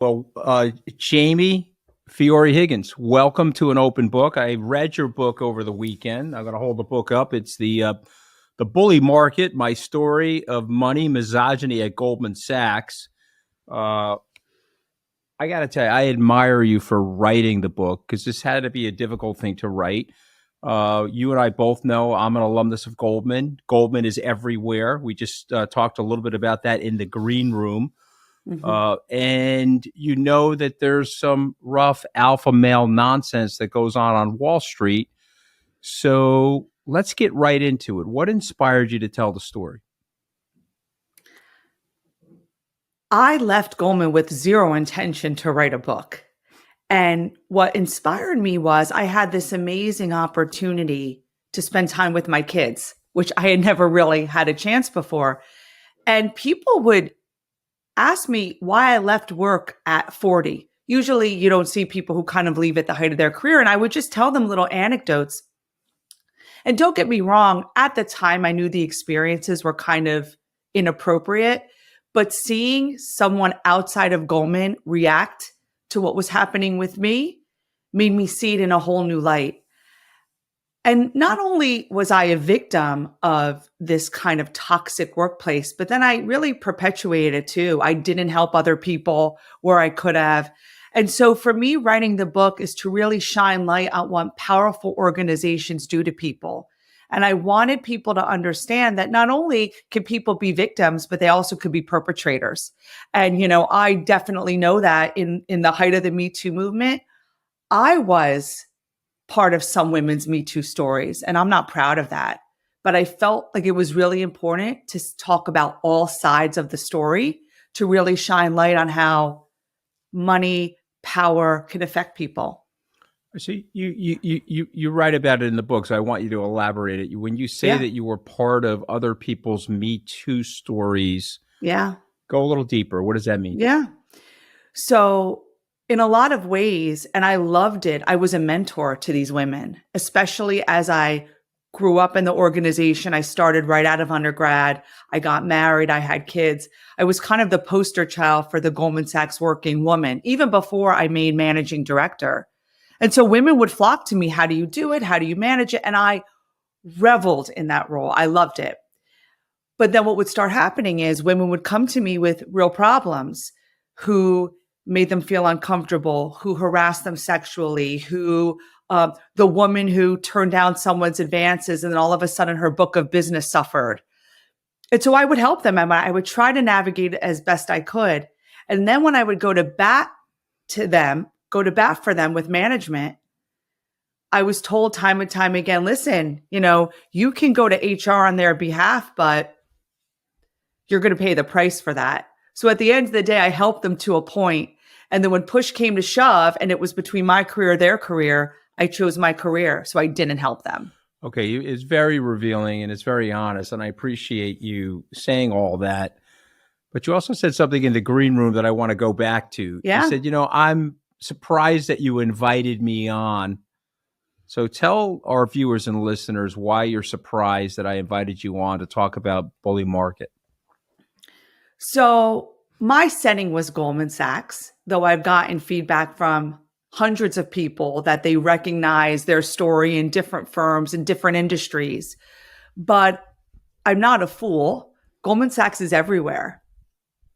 Well, Jamie Fiore Higgins, welcome to An Open Book. I read your book over the weekend. I'm going to hold the book up. It's the Bully Market: My Story of Money, Misogyny at Goldman Sachs. I got to tell you, I admire you for writing the book because this had to be a difficult thing to write. You and I both know I'm an alumnus of Goldman. Goldman is everywhere. We just talked a little bit about that in the green room. And you know that there's some rough alpha male nonsense that goes on Wall Street. So let's get right into it. What inspired you to tell the story? I left Goldman with zero intention to write a book. And what inspired me was I had this amazing opportunity to spend time with my kids, which I had never really had a chance before. And people would ask me why I left work at 40. Usually you don't see people who kind of leave at the height of their career. And I would just tell them little anecdotes. And don't get me wrong, at the time I knew the experiences were kind of inappropriate, but seeing someone outside of Goldman react to what was happening with me made me see it in a whole new light. And not only was I a victim of this kind of toxic workplace, but then I really perpetuated it too. I didn't help other people where I could have. And so for me, writing the book is to really shine light on what powerful organizations do to people. And I wanted people to understand that not only can people be victims, but they also could be perpetrators. And, I definitely know that in the height of the Me Too movement, I was part of some women's Me Too stories, and I'm not proud of that. But I felt like it was really important to talk about all sides of the story to really shine light on how money, power can affect people. See, you write about it in the book, so I want you to elaborate it. When you say that you were part of other people's Me Too stories, go a little deeper. What does that mean? Yeah. So in a lot of ways, and I loved it, I was a mentor to these women, especially as I grew up in the organization. I started right out of undergrad. I got married. I had kids. I was kind of the poster child for the Goldman Sachs working woman, even before I made managing director. And so women would flock to me. How do you do it? How do you manage it? And I reveled in that role. I loved it. But then what would start happening is women would come to me with real problems, who made them feel uncomfortable, who harassed them sexually, the woman who turned down someone's advances and then all of a sudden her book of business suffered. And so I would help them and I would try to navigate it as best I could. And then when I would go to bat for them with management, I was told time and time again, listen, you can go to HR on their behalf, but you're going to pay the price for that. So at the end of the day, I helped them to a point. And then when push came to shove and it was between my career, their career, I chose my career. So I didn't help them. Okay. It's very revealing and it's very honest. And I appreciate you saying all that. But you also said something in the green room that I want to go back to. Yeah. You said, I'm surprised that you invited me on. So tell our viewers and listeners why you're surprised that I invited you on to talk about Bully Market. So my setting was Goldman Sachs, though I've gotten feedback from hundreds of people that they recognize their story in different firms and different industries. But I'm not a fool. Goldman Sachs is everywhere.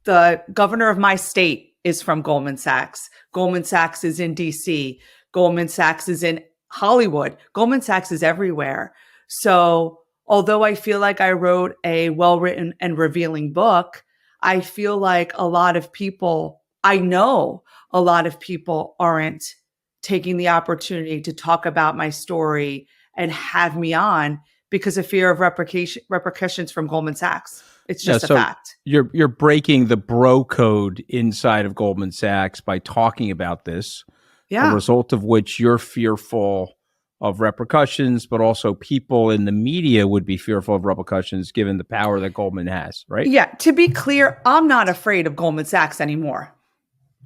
The governor of my state is from Goldman Sachs. Goldman Sachs is in DC. Goldman Sachs is in Hollywood. Goldman Sachs is everywhere. So although I feel like I wrote a well-written and revealing book, I feel like I know a lot of people aren't taking the opportunity to talk about my story and have me on because of fear of repercussions from Goldman Sachs. It's just a fact. You're breaking the bro code inside of Goldman Sachs by talking about this. Yeah. A result of which you're fearful of repercussions, but also people in the media would be fearful of repercussions given the power that Goldman has, right? Yeah. To be clear, I'm not afraid of Goldman Sachs anymore.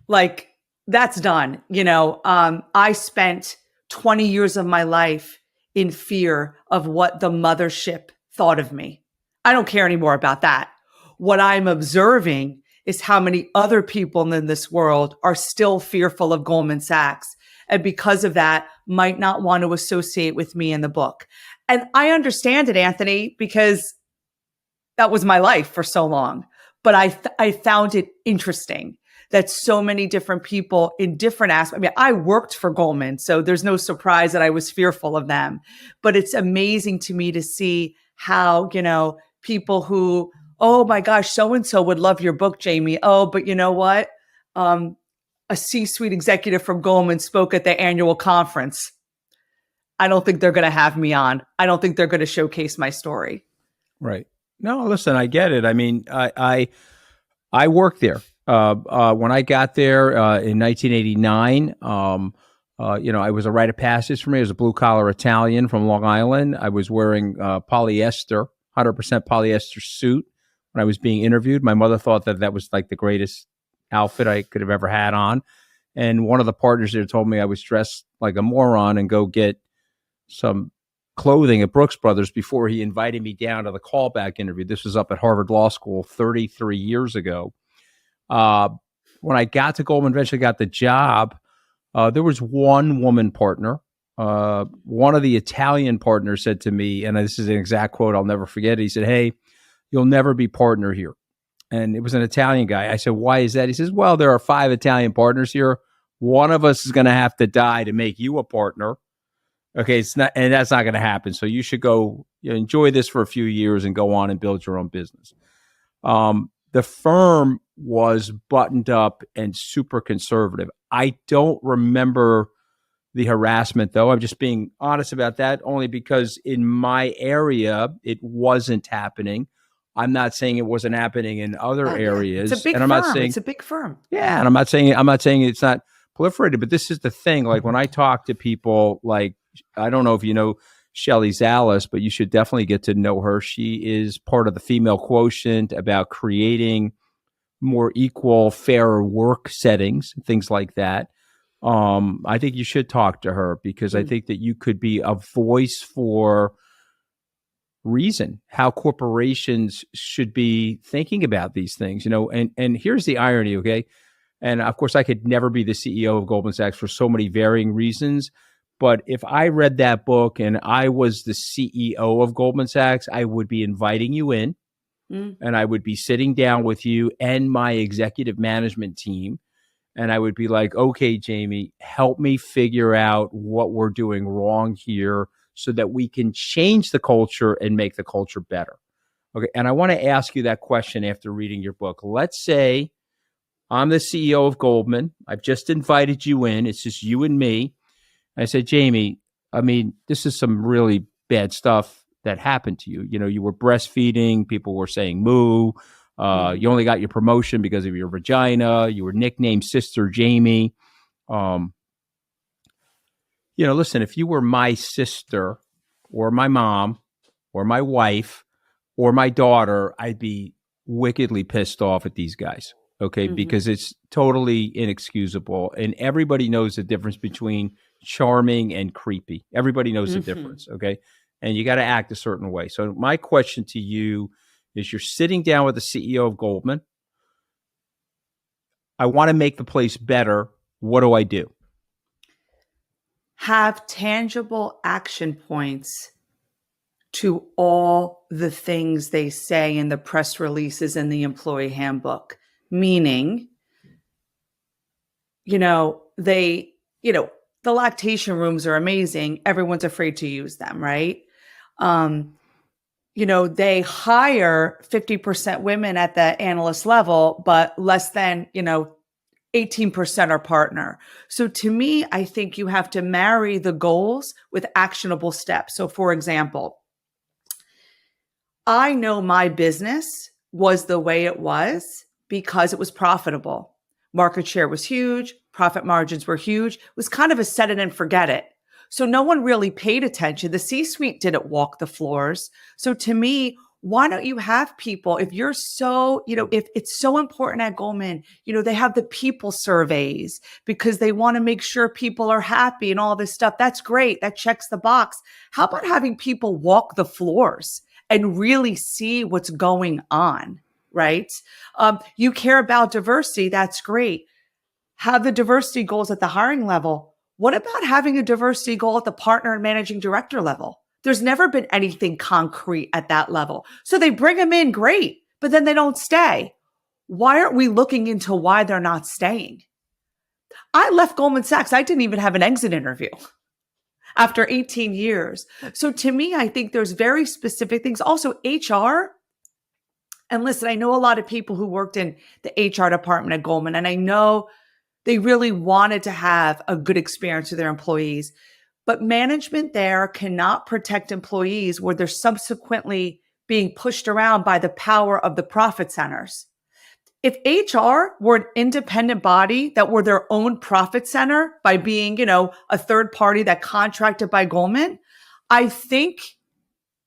Like, that's done. I spent 20 years of my life in fear of what the mothership thought of me. I don't care anymore about that. What I'm observing is how many other people in this world are still fearful of Goldman Sachs. And because of that, might not want to associate with me in the book. And I understand it, Anthony, because that was my life for so long. But I found it interesting that so many different people in different aspects. I mean, I worked for Goldman, so there's no surprise that I was fearful of them. But it's amazing to me to see how, people who, oh my gosh, so-and-so would love your book, Jamie. Oh, but you know what? A C-suite executive from Goldman spoke at the annual conference. I don't think they're going to have me on. I don't think they're going to showcase my story. Right. No, listen, I get it. I mean, I worked there. When I got there in 1989, I was a rite of passage for me. I was a blue collar Italian from Long Island. I was wearing polyester, 100% polyester suit when I was being interviewed. My mother thought that was like the greatest outfit I could have ever had on. And one of the partners there told me I was dressed like a moron and go get some clothing at Brooks Brothers before he invited me down to the callback interview. This was up at Harvard Law School 33 years ago. When I got to Goldman, eventually got the job, there was one woman partner. One of the Italian partners said to me, and this is an exact quote, I'll never forget it. He said, "Hey, you'll never be partner here." And it was an Italian guy. I said, "Why is that?" He says, "Well, there are 5 Italian partners here. One of us is going to have to die to make you a partner. Okay, it's not, and that's not going to happen. So you should go enjoy this for a few years and go on and build your own business." The firm was buttoned up and super conservative. I don't remember the harassment, though. I'm just being honest about that, only because in my area, it wasn't happening. I'm not saying it wasn't happening in other areas. It's a big and I'm firm. not saying It's a big firm. Yeah, and I'm not saying it's not proliferated, but this is the thing. Like when I talk to people, like I don't know if you know Shelley Zalis, but you should definitely get to know her. She is part of the Female Quotient about creating more equal, fairer work settings, things like that. I think you should talk to her because I think that you could be a voice for reason, how corporations should be thinking about these things, and here's the irony, okay? And of course, I could never be the CEO of Goldman Sachs for so many varying reasons. But if I read that book and I was the CEO of Goldman Sachs, I would be inviting you in and I would be sitting down with you and my executive management team. And I would be like, "Okay, Jamie, help me figure out what we're doing wrong here so that we can change the culture and make the culture better." Okay. And I want to ask you that question after reading your book. Let's say I'm the CEO of Goldman. I've just invited you in. It's just you and me. I said, "Jamie, I mean, this is some really bad stuff that happened to you. You were breastfeeding. People were saying moo. You only got your promotion because of your vagina. You were nicknamed Sister Jamie. Listen, if you were my sister or my mom or my wife or my daughter, I'd be wickedly pissed off at these guys." Okay, because it's totally inexcusable. And everybody knows the difference between charming and creepy. Everybody knows the difference, okay? And you got to act a certain way. So my question to you is, you're sitting down with the CEO of Goldman. I want to make the place better. What do I do? Have tangible action points to all the things they say in the press releases and the employee handbook. Meaning, the lactation rooms are amazing. Everyone's afraid to use them, right? They hire 50% women at the analyst level, but less than, 18% are partner. So to me, I think you have to marry the goals with actionable steps. So for example, I know my business was the way it was because it was profitable. Market share was huge. Profit margins were huge. It was kind of a set it and forget it. So no one really paid attention. The C-suite didn't walk the floors. So to me, why don't you have people, if you're so, if it's so important at Goldman, they have the people surveys because they want to make sure people are happy and all this stuff. That's great. That checks the box. How about having people walk the floors and really see what's going on? right? You care about diversity. That's great. Have the diversity goals at the hiring level. What about having a diversity goal at the partner and managing director level? There's never been anything concrete at that level. So they bring them in, great, but then they don't stay. Why aren't we looking into why they're not staying? I left Goldman Sachs. I didn't even have an exit interview after 18 years. So to me, I think there's very specific things. Also, HR. And listen, I know a lot of people who worked in the HR department at Goldman, and I know they really wanted to have a good experience with their employees. But management there cannot protect employees where they're subsequently being pushed around by the power of the profit centers. If HR were an independent body that were their own profit center by being, a third party that contracted by Goldman, I think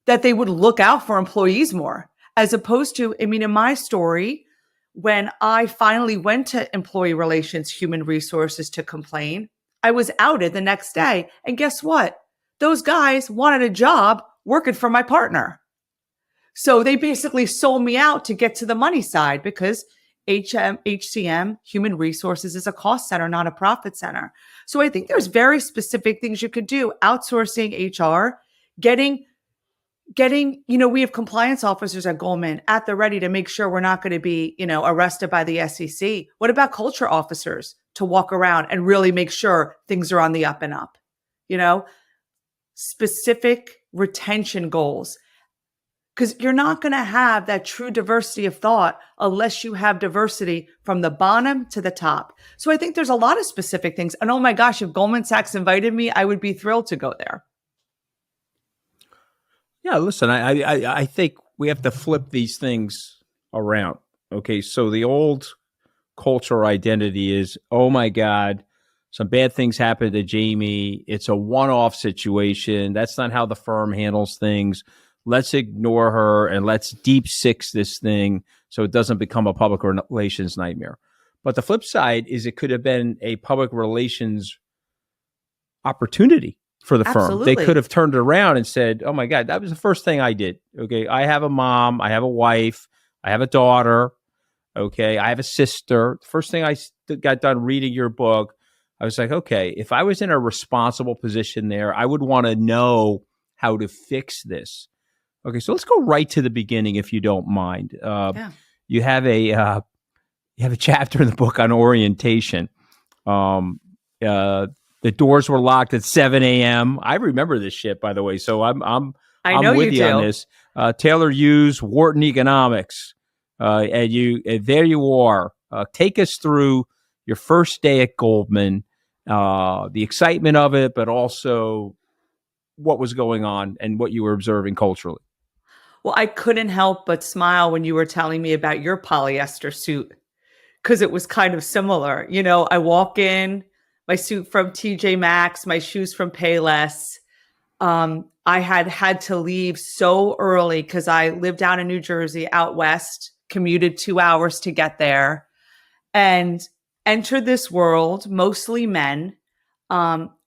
that they would look out for employees more, as opposed to, in my story, when I finally went to employee relations, human resources to complain, I was outed the next day. And guess what? Those guys wanted a job working for my partner. So they basically sold me out to get to the money side because HCM, human resources, is a cost center, not a profit center. So I think there's very specific things you could do. Outsourcing HR, getting, we have compliance officers at Goldman at the ready to make sure we're not going to be, arrested by the SEC. What about culture officers to walk around and really make sure things are on the up and up? Specific retention goals. Because you're not going to have that true diversity of thought unless you have diversity from the bottom to the top. So I think there's a lot of specific things. And oh my gosh, if Goldman Sachs invited me, I would be thrilled to go there. Yeah, listen, I think we have to flip these things around. Okay, so the old cultural identity is, oh my God, some bad things happened to Jamie. It's a one-off situation. That's not how the firm handles things. Let's ignore her and let's deep six this thing so it doesn't become a public relations nightmare. But the flip side is it could have been a public relations opportunity for the Absolutely. firm. They could have turned it around and said, oh my God, that was the first thing I did. Okay, I have a mom, I have a wife, I have a daughter. Okay, I have a sister. The first thing I got done reading your book, I was like, okay, if I was in a responsible position there, I would want to know how to fix this. Okay, so let's go right to the beginning, if you don't mind. You have a chapter in the book on orientation. The doors were locked at 7 a.m. I remember this shit, by the way. So I'm with you on this. Taylor Hughes, Wharton Economics, and there you are. Take us through your first day at Goldman, the excitement of it, but also what was going on and what you were observing culturally. Well, I couldn't help but smile when you were telling me about your polyester suit, because it was kind of similar. I walk in, my suit from TJ Maxx, my shoes from Payless. I had to leave so early because I lived down in New Jersey, out west, commuted 2 hours to get there, and entered this world, mostly men,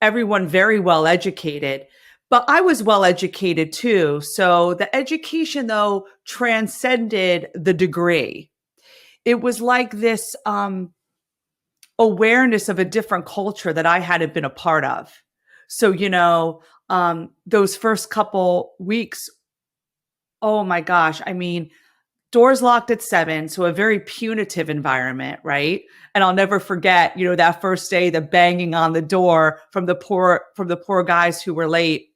everyone very well educated. But I was well educated too. So the education, though, transcended the degree. It was like this awareness of a different culture that I hadn't been a part of. So, those first couple weeks, oh my gosh, doors locked at 7. So a very punitive environment, right? And I'll never forget, that first day, the banging on the door from the poor guys who were late.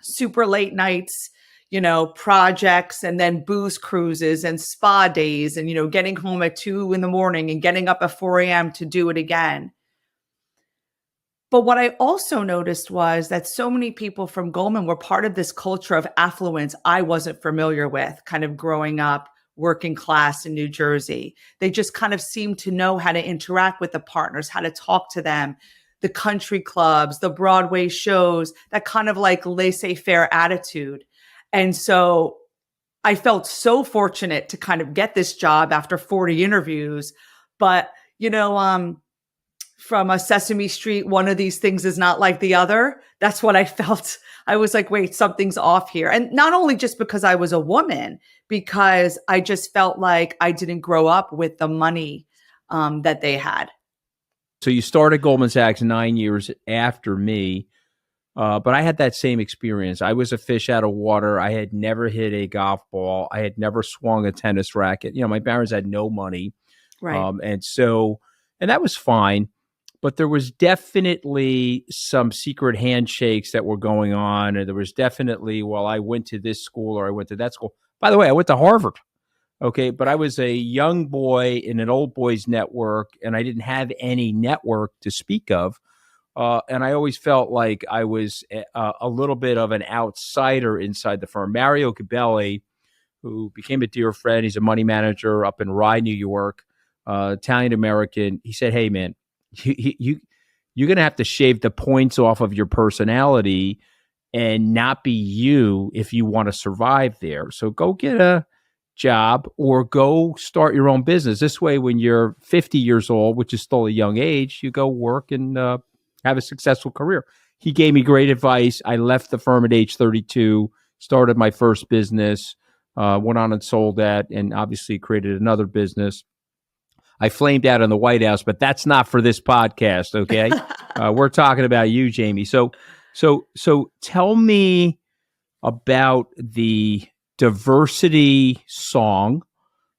Super late nights, projects, and then booze cruises and spa days, and, getting home at 2 a.m. and getting up at 4 a.m. to do it again. But what I also noticed was that so many people from Goldman were part of this culture of affluence I wasn't familiar with, kind of growing up working class in New Jersey. They just kind of seemed to know how to interact with the partners, how to talk to them. The country clubs, the Broadway shows, that kind of like laissez-faire attitude. And so I felt so fortunate to kind of get this job after 40 interviews. But, from a Sesame Street, one of these things is not like the other. That's what I felt. I was like, wait, something's off here. And not only just because I was a woman, because I just felt like I didn't grow up with the money that they had. So you started Goldman Sachs 9 years after me, but I had that same experience. I was a fish out of water. I had never hit a golf ball. I had never swung a tennis racket. My parents had no money. Right. And that was fine. But there was definitely some secret handshakes that were going on. And there was definitely, well, I went to this school or I went to that school. By the way, I went to Harvard. Okay. But I was a young boy in an old boys network, and I didn't have any network to speak of. And I always felt like I was a little bit of an outsider inside the firm. Mario Cabelli, who became a dear friend, he's a money manager up in Rye, New York, Italian American. He said, "Hey, man, you're going to have to shave the points off of your personality and not be you if you want to survive there. So go get a job or go start your own business. This way, when you're 50 years old, which is still a young age, you go work and have a successful career." He gave me great advice. I left the firm at age 32, started my first business, went on and sold that, and obviously created another business. I flamed out in the White House, but that's not for this podcast, okay? We're talking about you, Jamie. So tell me about the diversity song.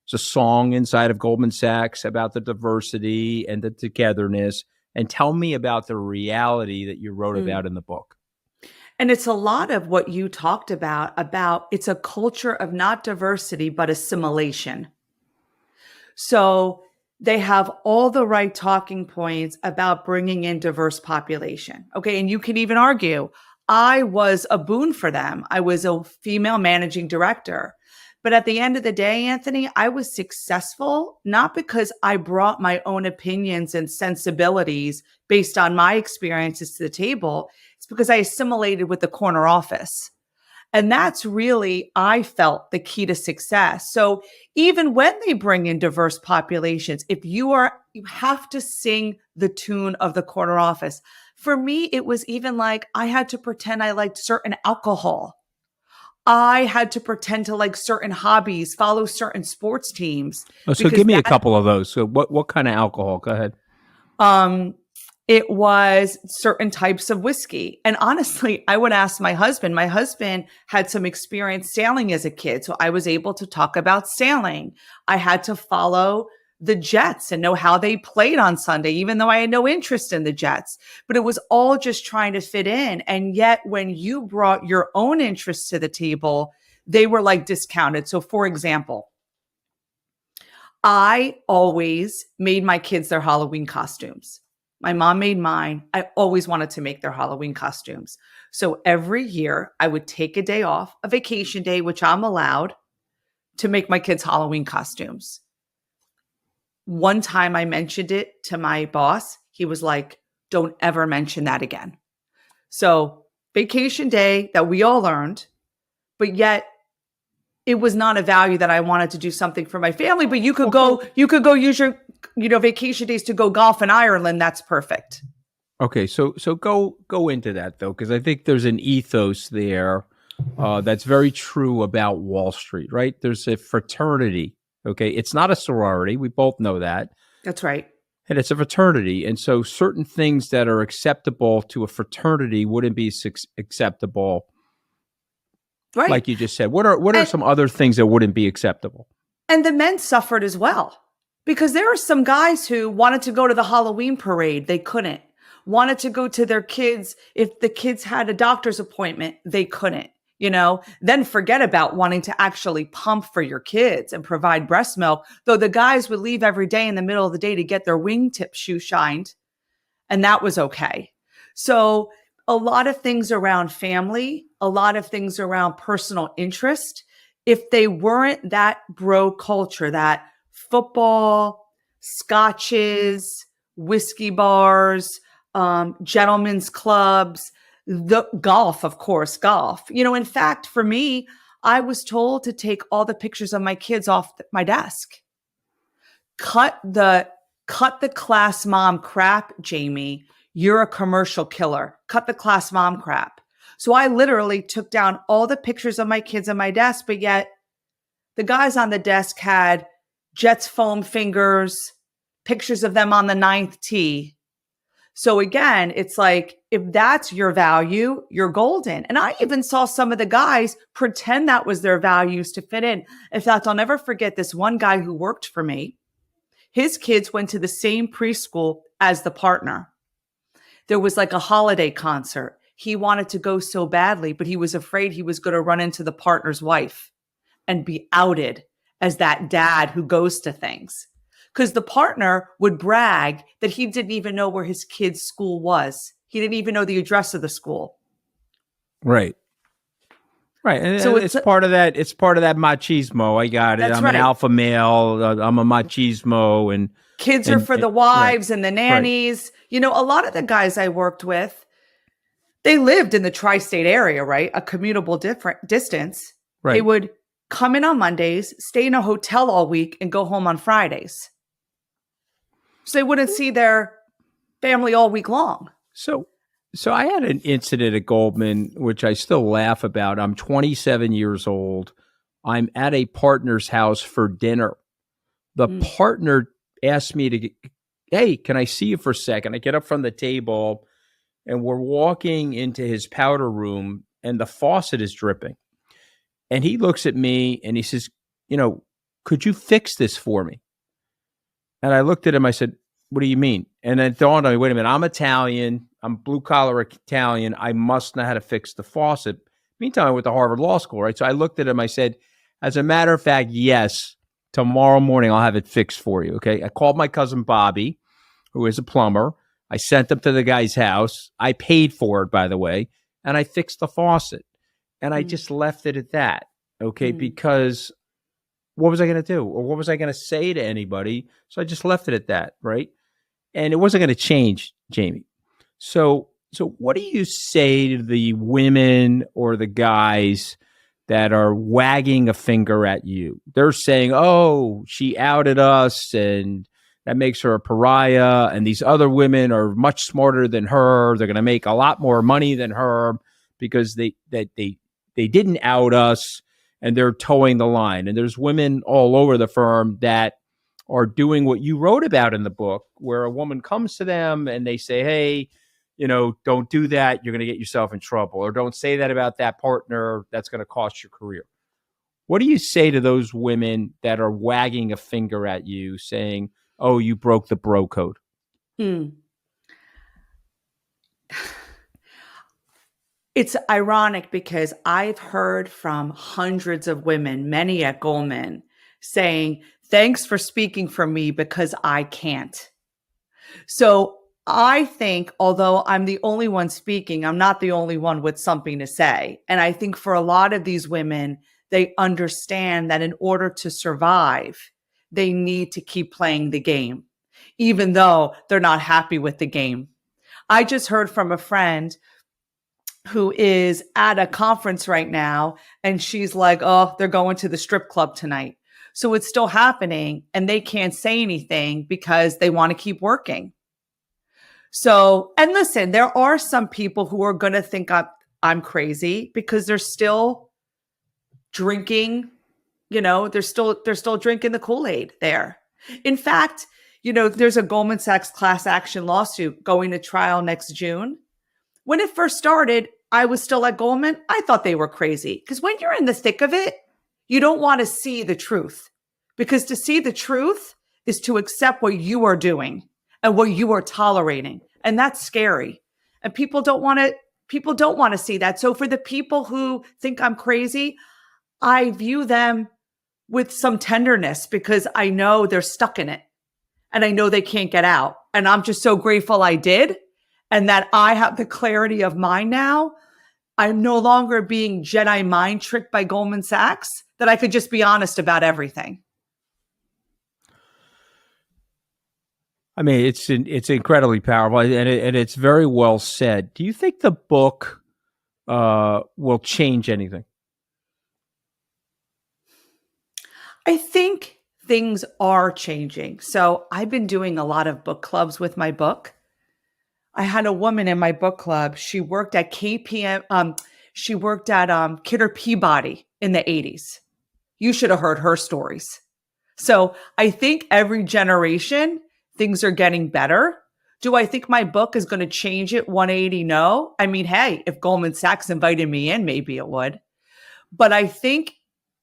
It's a song inside of Goldman Sachs about the diversity and the togetherness. And tell me about the reality that you wrote about in the book. And it's a lot of what you talked about it's a culture of not diversity, but assimilation. So they have all the right talking points about bringing in diverse population. Okay. And you can even argue, I was a boon for them. I was a female managing director. But at the end of the day, Anthony, I was successful, not because I brought my own opinions and sensibilities based on my experiences to the table. It's because I assimilated with the corner office. And that's really, I felt, the key to success. So even when they bring in diverse populations, you have to sing the tune of the corner office. For me, it was even like I had to pretend I liked certain alcohol. I had to pretend to like certain hobbies, follow certain sports teams. Oh, so give me a couple of those. So what kind of alcohol? Go ahead. It was certain types of whiskey. And honestly, I would ask my husband. My husband had some experience sailing as a kid, so I was able to talk about sailing. I had to follow the Jets and know how they played on Sunday, even though I had no interest in the Jets. But it was all just trying to fit in. And yet, when you brought your own interests to the table, they were like discounted. So for example, I always made my kids their Halloween costumes. My mom made mine. I always wanted to make their Halloween costumes. So every year I would take a day off, a vacation day, which I'm allowed, to make my kids Halloween costumes. One time I mentioned it to my boss. He was like, "Don't ever mention that again." So vacation day that we all earned, but yet it was not a value that I wanted to do something for my family. But you could go use your, vacation days to go golf in Ireland. That's perfect. Okay, so go into that though, because I think there's an ethos there that's very true about Wall Street, right? There's a fraternity. Okay, it's not a sorority. We both know that. That's right. And it's a fraternity, and so certain things that are acceptable to a fraternity wouldn't be acceptable. Right. Like you just said. What are some other things that wouldn't be acceptable? And the men suffered as well, because there are some guys who wanted to go to the Halloween parade. They couldn't. Wanted to go to their kids. If the kids had a doctor's appointment, they couldn't, then forget about wanting to actually pump for your kids and provide breast milk. Though the guys would leave every day in the middle of the day to get their wingtip shoe shined. And that was okay. So a lot of things around family, a lot of things around personal interest, if they weren't that bro culture, that football, scotches, whiskey bars, gentlemen's clubs, the golf, of course, golf. In fact, for me, I was told to take all the pictures of my kids off my desk, cut the cut the class mom crap, Jamie. You're a commercial killer. Cut the class mom crap. So I literally took down all the pictures of my kids on my desk, but yet the guys on the desk had Jets foam fingers, pictures of them on the ninth tee. So again, it's like, if that's your value, you're golden. And I even saw some of the guys pretend that was their values to fit in. In fact, I'll never forget this one guy who worked for me. His kids went to the same preschool as the partner. There was like a holiday concert. He wanted to go so badly, but he was afraid he was going to run into the partner's wife and be outed as that dad who goes to things. Because the partner would brag that he didn't even know where his kid's school was. He didn't even know the address of the school. Right. Right. And So it's part of that. It's part of that machismo. I got it. That's I'm right. an alpha male. I'm a machismo. And kids are for the wives right, and the nannies. Right. You know, a lot of the guys I worked with, they lived in the tri-state area, right? A commutable distance. Right. They would come in on Mondays, stay in a hotel all week, and go home on Fridays. So they wouldn't see their family all week long. So I had an incident at Goldman, which I still laugh about. I'm 27 years old. I'm at a partner's house for dinner. The partner asked me to, hey, can I see you for a second? I get up from the table and we're walking into his powder room and the faucet is dripping. And he looks at me and he says, could you fix this for me? And I looked at him, I said, what do you mean? And it dawned on me, wait a minute, I'm Italian. I'm blue collar Italian. I must know how to fix the faucet. Meantime, I went to Harvard Law School, right? So I looked at him, I said, as a matter of fact, yes, tomorrow morning I'll have it fixed for you, okay? I called my cousin Bobby, who is a plumber. I sent him to the guy's house. I paid for it, by the way, and I fixed the faucet. And I just left it at that, okay? Because what was I going to do? Or what was I going to say to anybody? So I just left it at that, right? And it wasn't going to change, Jamie. So what do you say to the women or the guys that are wagging a finger at you? They're saying, oh, she outed us and that makes her a pariah. And these other women are much smarter than her. They're going to make a lot more money than her because they didn't out us and they're towing the line. And there's women all over the firm that are doing what you wrote about in the book, where a woman comes to them and they say, hey, don't do that. You're going to get yourself in trouble. Or don't say that about that partner. That's going to cost your career. What do you say to those women that are wagging a finger at you saying, oh, you broke the bro code? It's ironic because I've heard from hundreds of women, many at Goldman, saying, thanks for speaking for me because I can't. So I think, although I'm the only one speaking, I'm not the only one with something to say. And I think for a lot of these women, they understand that in order to survive, they need to keep playing the game, even though they're not happy with the game. I just heard from a friend who is at a conference right now, and she's like, oh, they're going to the strip club tonight. So it's still happening, and they can't say anything because they want to keep working. So, and listen, there are some people who are going to think I'm crazy because they're still drinking, they're still drinking the Kool-Aid there. In fact, there's a Goldman Sachs class action lawsuit going to trial next June. When it first started, I was still at Goldman. I thought they were crazy because when you're in the thick of it, you don't want to see the truth, because to see the truth is to accept what you are doing and what you are tolerating. And that's scary. And people don't want to see that. So for the people who think I'm crazy, I view them with some tenderness because I know they're stuck in it and I know they can't get out. And I'm just so grateful I did. And that I have the clarity of mind now. I'm no longer being Jedi mind tricked by Goldman Sachs, that I could just be honest about everything. I mean, it's incredibly powerful, and it's very well said. Do you think the book will change anything? I think things are changing. So I've been doing a lot of book clubs with my book. I had a woman in my book club. She worked at KPM. She worked at Kidder Peabody in the 80s. You should have heard her stories. So I think every generation, things are getting better. Do I think my book is going to change it 180? No. I mean, hey, if Goldman Sachs invited me in, maybe it would. But I think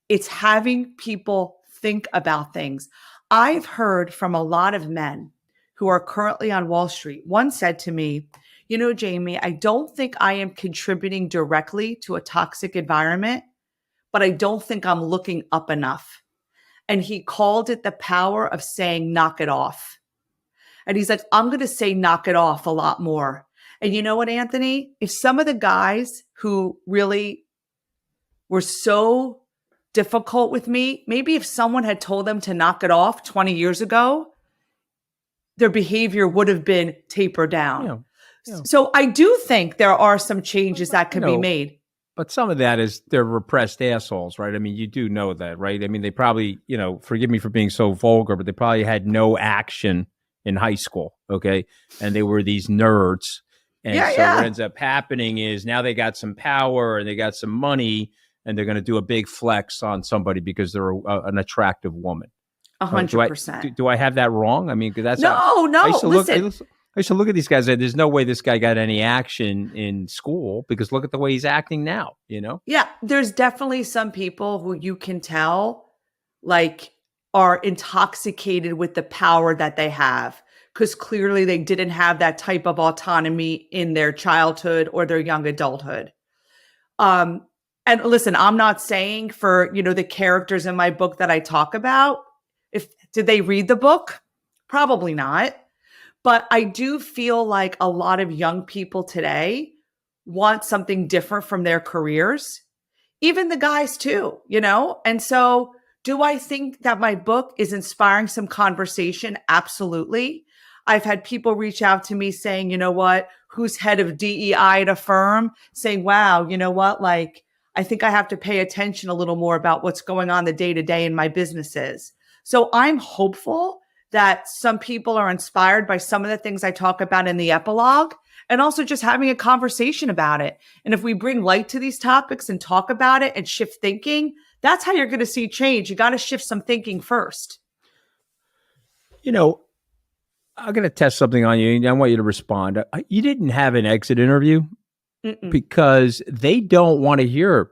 it's having people think about things. I've heard from a lot of men who are currently on Wall Street. One said to me, you know, Jamie, I don't think I am contributing directly to a toxic environment, but I don't think I'm looking up enough. And he called it the power of saying, knock it off. And he's like, I'm going to say knock it off a lot more. And you know what, Anthony? If some of the guys who really were so difficult with me, maybe if someone had told them to knock it off 20 years ago, their behavior would have been tapered down. Yeah. So I do think there are some changes that can be made. But some of that is they're repressed assholes, right? I mean, you do know that, right? I mean, they probably, forgive me for being so vulgar, but they probably had no action in high school, okay? And they were these nerds. And what ends up happening is now they got some power and they got some money and they're going to do a big flex on somebody because they're an attractive woman. 100%. Do I have that wrong? I mean, because that's no. I used to look at these guys and there's no way this guy got any action in school because look at the way he's acting now, Yeah, there's definitely some people who you can tell are intoxicated with the power that they have because clearly they didn't have that type of autonomy in their childhood or their young adulthood. And listen, I'm not saying for, the characters in my book that I talk about, did they read the book? Probably not. But I do feel like a lot of young people today want something different from their careers, even the guys too, And so do I think that my book is inspiring some conversation? Absolutely. I've had people reach out to me saying, you know what, who's head of DEI at a firm saying, wow, you know what, I think I have to pay attention a little more about what's going on the day-to-day in my businesses. So I'm hopeful that some people are inspired by some of the things I talk about in the epilogue and also just having a conversation about it. And if we bring light to these topics and talk about it and shift thinking, that's how you're going to see change. You got to shift some thinking first. I'm going to test something on you. I want you to respond. You didn't have an exit interview because they don't want to hear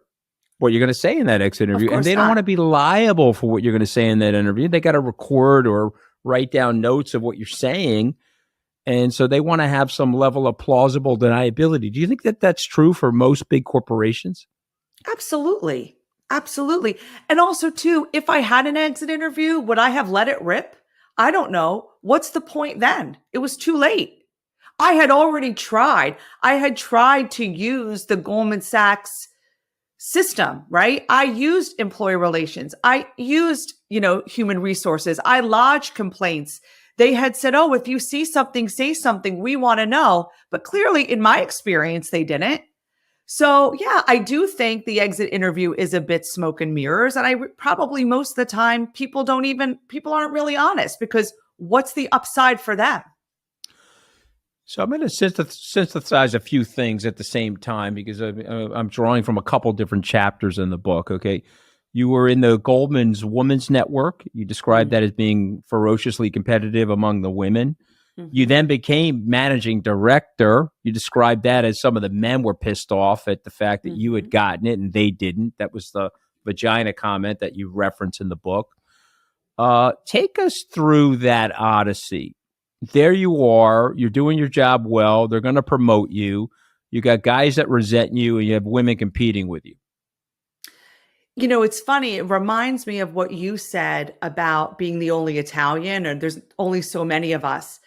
what you're going to say in that exit interview. And they don't want to be liable for what you're going to say in that interview. They got to record or write down notes of what you're saying. And so they want to have some level of plausible deniability. Do you think that that's true for most big corporations? Absolutely. Absolutely. And also too, if I had an exit interview, would I have let it rip? I don't know. What's the point then? It was too late. I had already tried. I had tried to use the Goldman Sachs system, right? I used employee relations. I used, human resources. I lodged complaints. They had said, oh, if you see something, say something. We want to know. But clearly, in my experience, they didn't. So yeah, I do think the exit interview is a bit smoke and mirrors. And probably most of the time, people aren't really honest because what's the upside for them? So I'm going to synthesize a few things at the same time because I'm drawing from a couple different chapters in the book. Okay. You were in the Goldman's Women's Network. You described that as being ferociously competitive among the women. Mm-hmm. You then became managing director. You described that as some of the men were pissed off at the fact that you had gotten it and they didn't. That was the vagina comment that you reference in the book. Take us through that odyssey. There you are. You're doing your job well. They're going to promote you. You got guys that resent you and you have women competing with you. It's funny. It reminds me of what you said about being the only Italian, and there's only so many of us.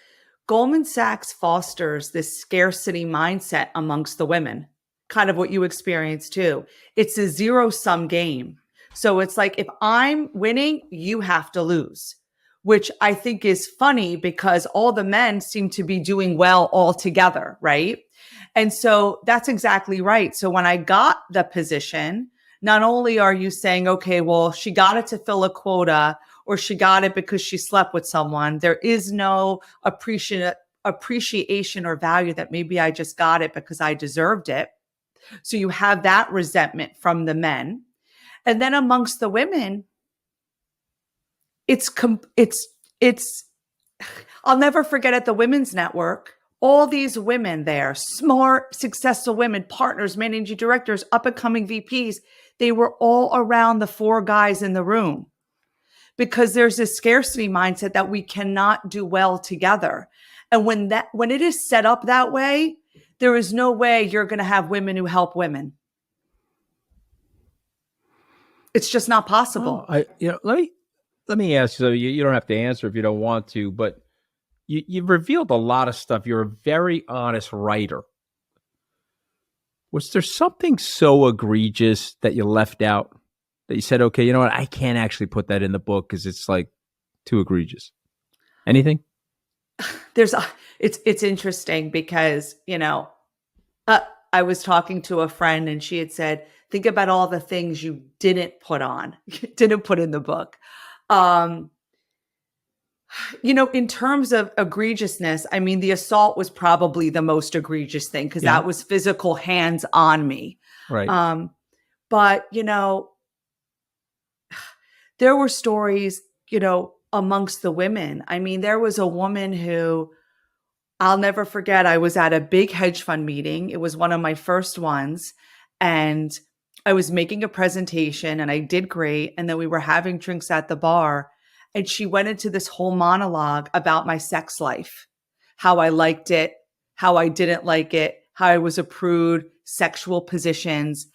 Goldman Sachs fosters this scarcity mindset amongst the women, kind of what you experience too. It's a zero-sum game. So it's like, if I'm winning, you have to lose, which I think is funny because all the men seem to be doing well all together, right? And so that's exactly right. So when I got the position, not only are you saying, okay, well, she got it to fill a quota, or she got it because she slept with someone. There is no appreciation or value that maybe I just got it because I deserved it. So you have that resentment from the men. And then amongst the women, it's I'll never forget at the Women's Network, all these women there, smart, successful women, partners, managing directors, up and coming VPs, they were all around the four guys in the room because there's this scarcity mindset that we cannot do well together. And when it is set up that way, there is no way you're going to have women who help women. It's just not possible. Let me ask you. So you don't have to answer if you don't want to, but you've revealed a lot of stuff. You're a very honest writer. Was there something so egregious that you left out that you said, okay, you know what? I can't actually put that in the book because it's like too egregious. Anything? It's interesting because, I was talking to a friend and she had said, think about all the things you didn't put in the book. In terms of egregiousness, I mean, the assault was probably the most egregious thing because that was physical hands on me. Right. But, there were stories, amongst the women. I mean, there was a woman who I'll never forget. I was at a big hedge fund meeting. It was one of my first ones. And I was making a presentation and I did great. And then we were having drinks at the bar. And she went into this whole monologue about my sex life, how I liked it, how I didn't like it, how I was a prude, sexual positions.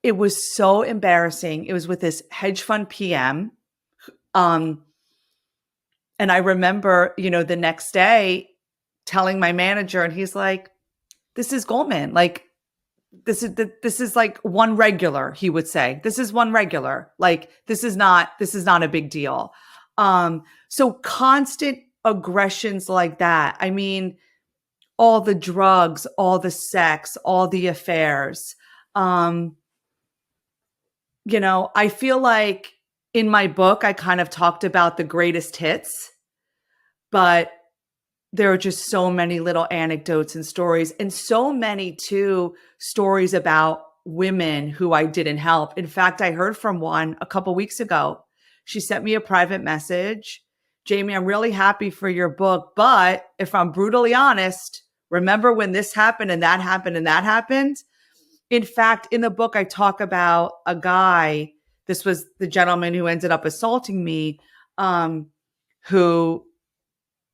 It was so embarrassing. It was with this hedge fund PM. And I remember, the next day telling my manager, and he's like, this is Goldman. Like, this is like one regular, he would say. This is one regular. Like, this is not a big deal. So constant aggressions like that. I mean, all the drugs, all the sex, all the affairs. I feel like in my book, I kind of talked about the greatest hits, but there are just so many little anecdotes and stories, and so many too stories about women who I didn't help. In fact, I heard from one a couple weeks ago. She sent me a private message. Jamie, I'm really happy for your book, but if I'm brutally honest, remember when this happened and that happened and that happened? In fact, in the book, I talk about a guy. This was the gentleman who ended up assaulting me, who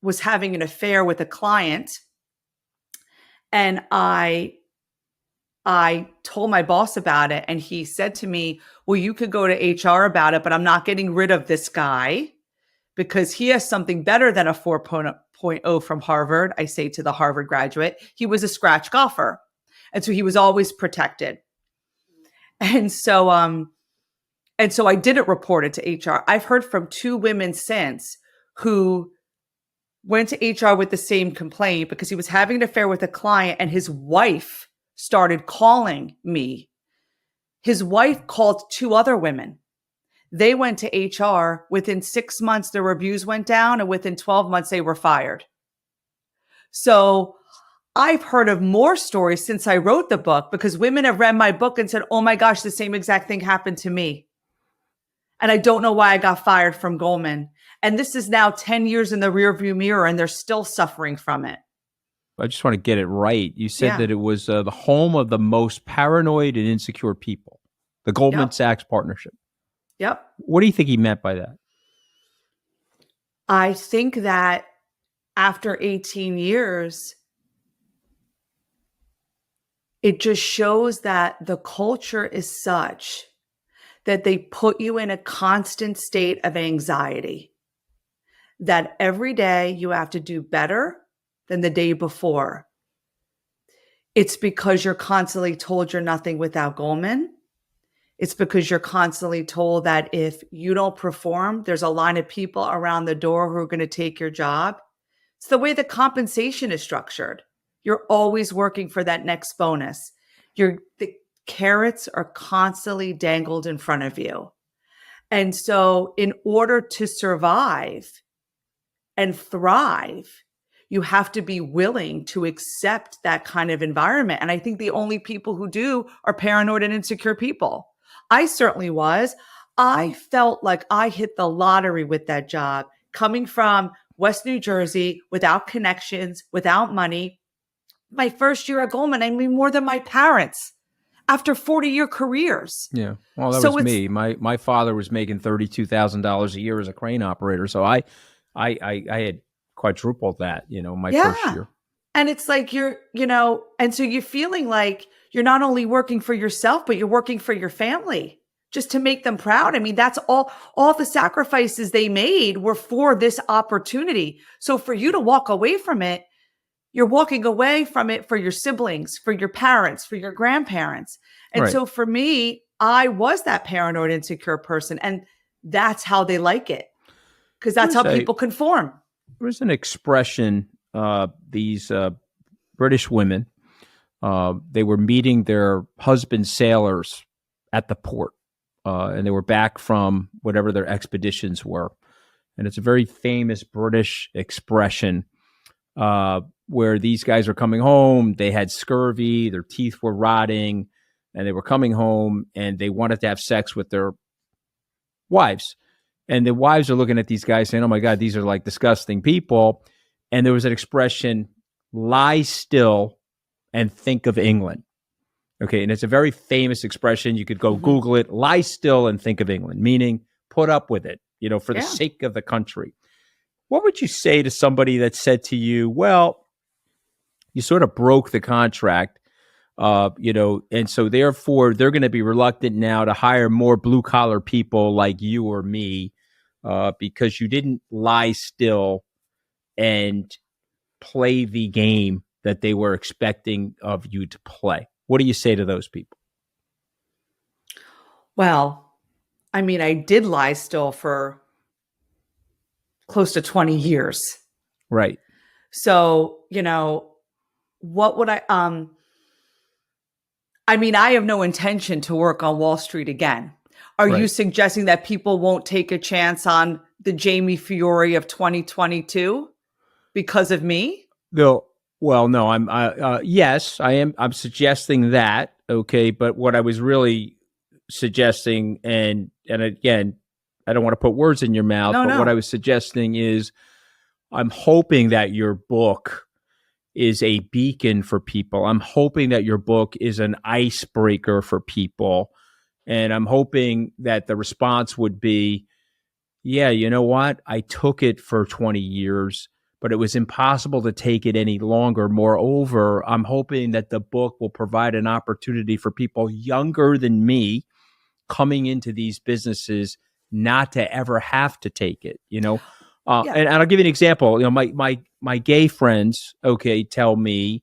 was having an affair with a client. And I told my boss about it. And he said to me, well, you could go to HR about it, but I'm not getting rid of this guy because he has something better than a 4.0 from Harvard. I say to the Harvard graduate, he was a scratch golfer. And so he was always protected. And so I didn't report it to HR. I've heard from two women since who went to HR with the same complaint because he was having an affair with a client and his wife started calling me. His wife called two other women. They went to HR. Within 6 months, their reviews went down, and within 12 months, they were fired. So I've heard of more stories since I wrote the book because women have read my book and said, oh my gosh, the same exact thing happened to me. And I don't know why I got fired from Goldman. And this is now 10 years in the rearview mirror and they're still suffering from it. I just want to get it right. You said that it was the home of the most paranoid and insecure people, the Goldman Sachs partnership. Yep. What do you think he meant by that? I think that after 18 years, it just shows that the culture is such that they put you in a constant state of anxiety, that every day you have to do better than the day before. It's because you're constantly told you're nothing without Goldman. It's because you're constantly told that if you don't perform, there's a line of people around the door who are going to take your job. It's the way the compensation is structured. You're always working for that next bonus. The carrots are constantly dangled in front of you. And so in order to survive and thrive, you have to be willing to accept that kind of environment. And I think the only people who do are paranoid and insecure people. I certainly was. I felt like I hit the lottery with that job, coming from West New Jersey without connections, without money. My first year at Goldman, I made more than my parents after 40-year careers. Yeah. Well, that So was it's, me. My father was making $32,000 a year as a crane operator, so I had quadrupled that, my first yeah. year. And it's like and so you're feeling like you're not only working for yourself, but you're working for your family just to make them proud. I mean, that's all the sacrifices they made were for this opportunity. So for you to walk away from it, you're walking away from it for your siblings, for your parents, for your grandparents. And Right. so for me, I was that paranoid, insecure person. And that's how they like it because that's how There's a people conform. there's an expression. These British women, they were meeting their husband sailors at the port, and they were back from whatever their expeditions were. And it's a very famous British expression, where these guys are coming home. They had scurvy, their teeth were rotting, and they were coming home and they wanted to have sex with their wives. And the wives are looking at these guys saying, "Oh my God, these are like disgusting people." And there was an expression, lie still and think of England. Okay. And it's a very famous expression. You could go Mhm. Google it, lie still and think of England, meaning put up with it, for the Yeah. sake of the country. What would you say to somebody that said to you, well, you sort of broke the contract, and so therefore they're going to be reluctant now to hire more blue collar people like you or me, because you didn't lie still and play the game that they were expecting of you to play. What do you say to those people? Well, I mean, I did lie still for close to 20 years. Right. So, what would I mean, I have no intention to work on Wall Street again. Are you Right. suggesting that people won't take a chance on the Jamie Fiore of 2022 because of me? Though, well, no, yes, I am. I'm suggesting that. Okay. But what I was really suggesting, and again, I don't want to put words in your mouth, No, but what I no. was suggesting is I'm hoping that your book is a beacon for people. I'm hoping that your book is an icebreaker for people. And I'm hoping that the response would be, yeah, you know what? I took it for 20 years, but it was impossible to take it any longer. Moreover, I'm hoping that the book will provide an opportunity for people younger than me coming into these businesses not to ever have to take it. Yeah. And I'll give you an example. My gay friends, okay, tell me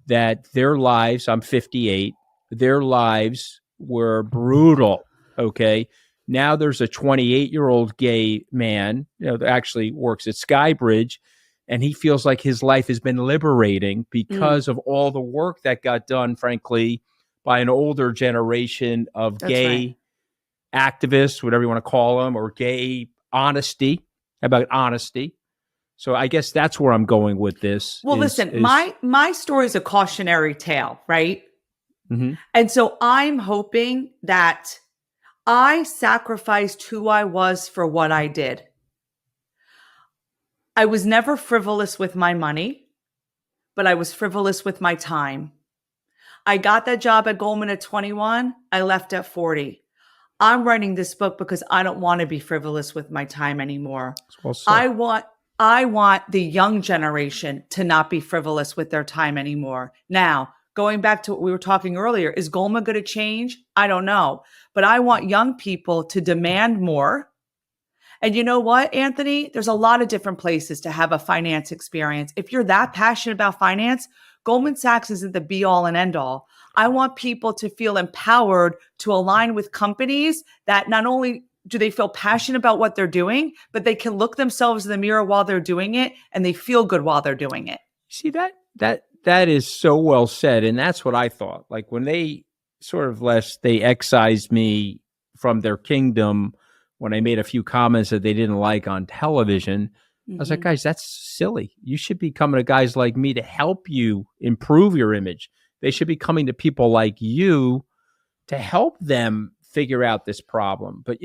that their lives, I'm 58, their lives were brutal. Okay. Now there's a 28-year-old gay man, that actually works at Skybridge, and he feels like his life has been liberating Mm, because of all the work that got done, frankly, by an older generation of that's right. gay activists, whatever you want to call them, or gay honesty. How about honesty? So I guess that's where I'm going with this Well, is listen, my story is a cautionary tale, right? mhm. And so I'm hoping that I sacrificed who I was for what I did. I was never frivolous with my money, but I was frivolous with my time. I got that job at Goldman at 21. I left at 40. I'm writing this book because I don't want to be frivolous with my time anymore. It's well said. I want the young generation to not be frivolous with their time anymore. Now, going back to what we were talking earlier, is Goldman going to change? I don't know. But I want young people to demand more. And you know what, Anthony? There's a lot of different places to have a finance experience. If you're that passionate about finance, Goldman Sachs isn't the be all and end all. I want people to feel empowered to align with companies that not only do they feel passionate about what they're doing, but they can look themselves in the mirror while they're doing it and they feel good while they're doing it. See that is so well said, and that's what I thought. Like when they sort of they excised me from their kingdom when I made a few comments that they didn't like on television. I was like, Mhm. guys, that's silly. You should be coming to guys like me to help you improve your image. They should be coming to people like you to help them figure out this problem. But,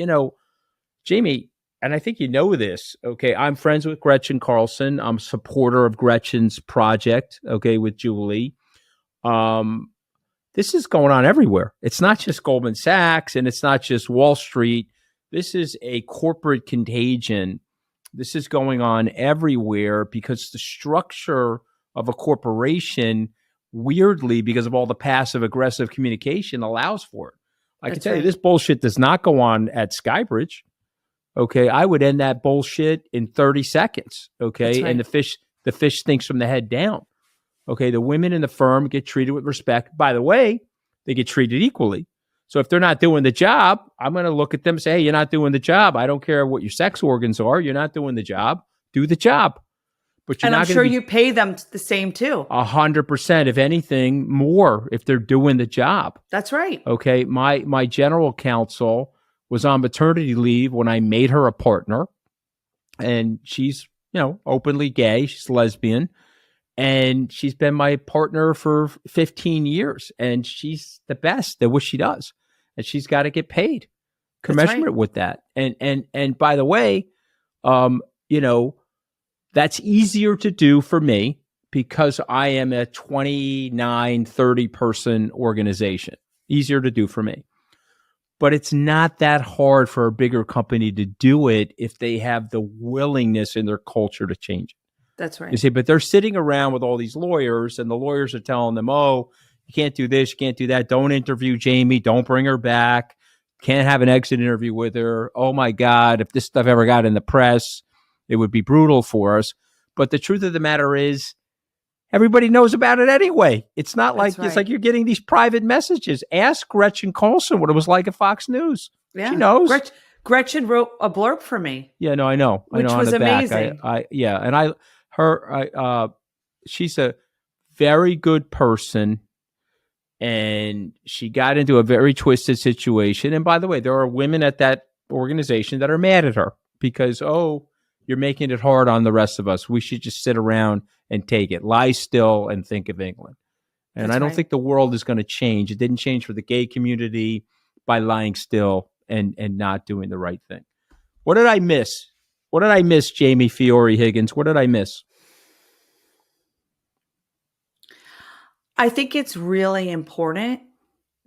Jamie, and I think you know this, okay, I'm friends with Gretchen Carlson. I'm a supporter of Gretchen's project, okay, with Julie. Um, this is going on everywhere. It's not just Goldman Sachs and it's not just Wall Street. This is a corporate contagion. This is going on everywhere because the structure of a corporation, weirdly, because of all the passive aggressive communication, allows for it. I can That's tell you right. this bullshit does not go on at Skybridge. Okay, I would end that bullshit in 30 seconds. That's Okay, and right. the fish stinks from the head down. Okay, the women in the firm get treated with respect. By the way, they get treated equally. So if they're not doing the job, I'm going to look at them and say, hey, you're not doing the job. I don't care what your sex organs are. You're not doing the job. Do the job. But you're And I'm not going to sure be you pay them the same too. 100%, if anything, more if they're doing the job. That's right. Okay, my general counsel was on maternity leave when I made her a partner, and she's openly gay. She's lesbian, and she's been my partner for 15 years, and she's the best at what she does, and she's got to get paid That's right. commensurate with that. And by the way, you know that's easier to do for me because I am a 29, 30 person organization. Easier to do for me. But it's not that hard for a bigger company to do it if they have the willingness in their culture to change it. That's You right. see, but they're sitting around with all these lawyers, and the lawyers are telling them, oh, you can't do this, you can't do that. Don't interview Jamie. Don't bring her back. Can't have an exit interview with her. Oh, my God, if this stuff ever got in the press, it would be brutal for us. But the truth of the matter is, everybody knows about it anyway. It's not That's like it's right. like you're getting these private messages. Ask Gretchen Carlson what it was like at Fox News. She Yeah. knows. Gretchen wrote a blurb for me, Yeah, no, I know. I know which on was the back. amazing. Yeah, and she's a very good person, and she got into a very twisted situation. And by the way, there are women at that organization that are mad at her because, oh, you're making it hard on the rest of us. We should just sit around and take it. Lie still and think of England. And I That's don't right. think the world is going to change. It didn't change for the gay community by lying still and not doing the right thing. What did I miss? What did I miss, Jamie Fiore Higgins? What did I miss? I think it's really important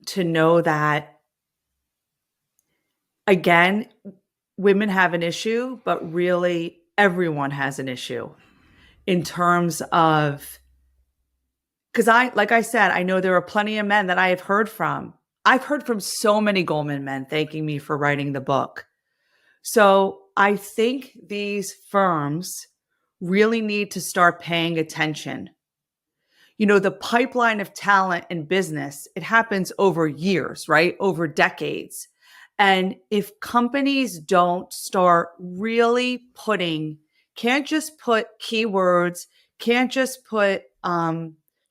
to know that, again, women have an issue, but really everyone has an issue in terms of, because like I said, I know there are plenty of men that I have heard from. I've heard from so many Goldman men thanking me for writing the book. So I think these firms really need to start paying attention. The pipeline of talent in business, it happens over years, right? Over decades. And if companies don't start really can't just put keywords, can't just put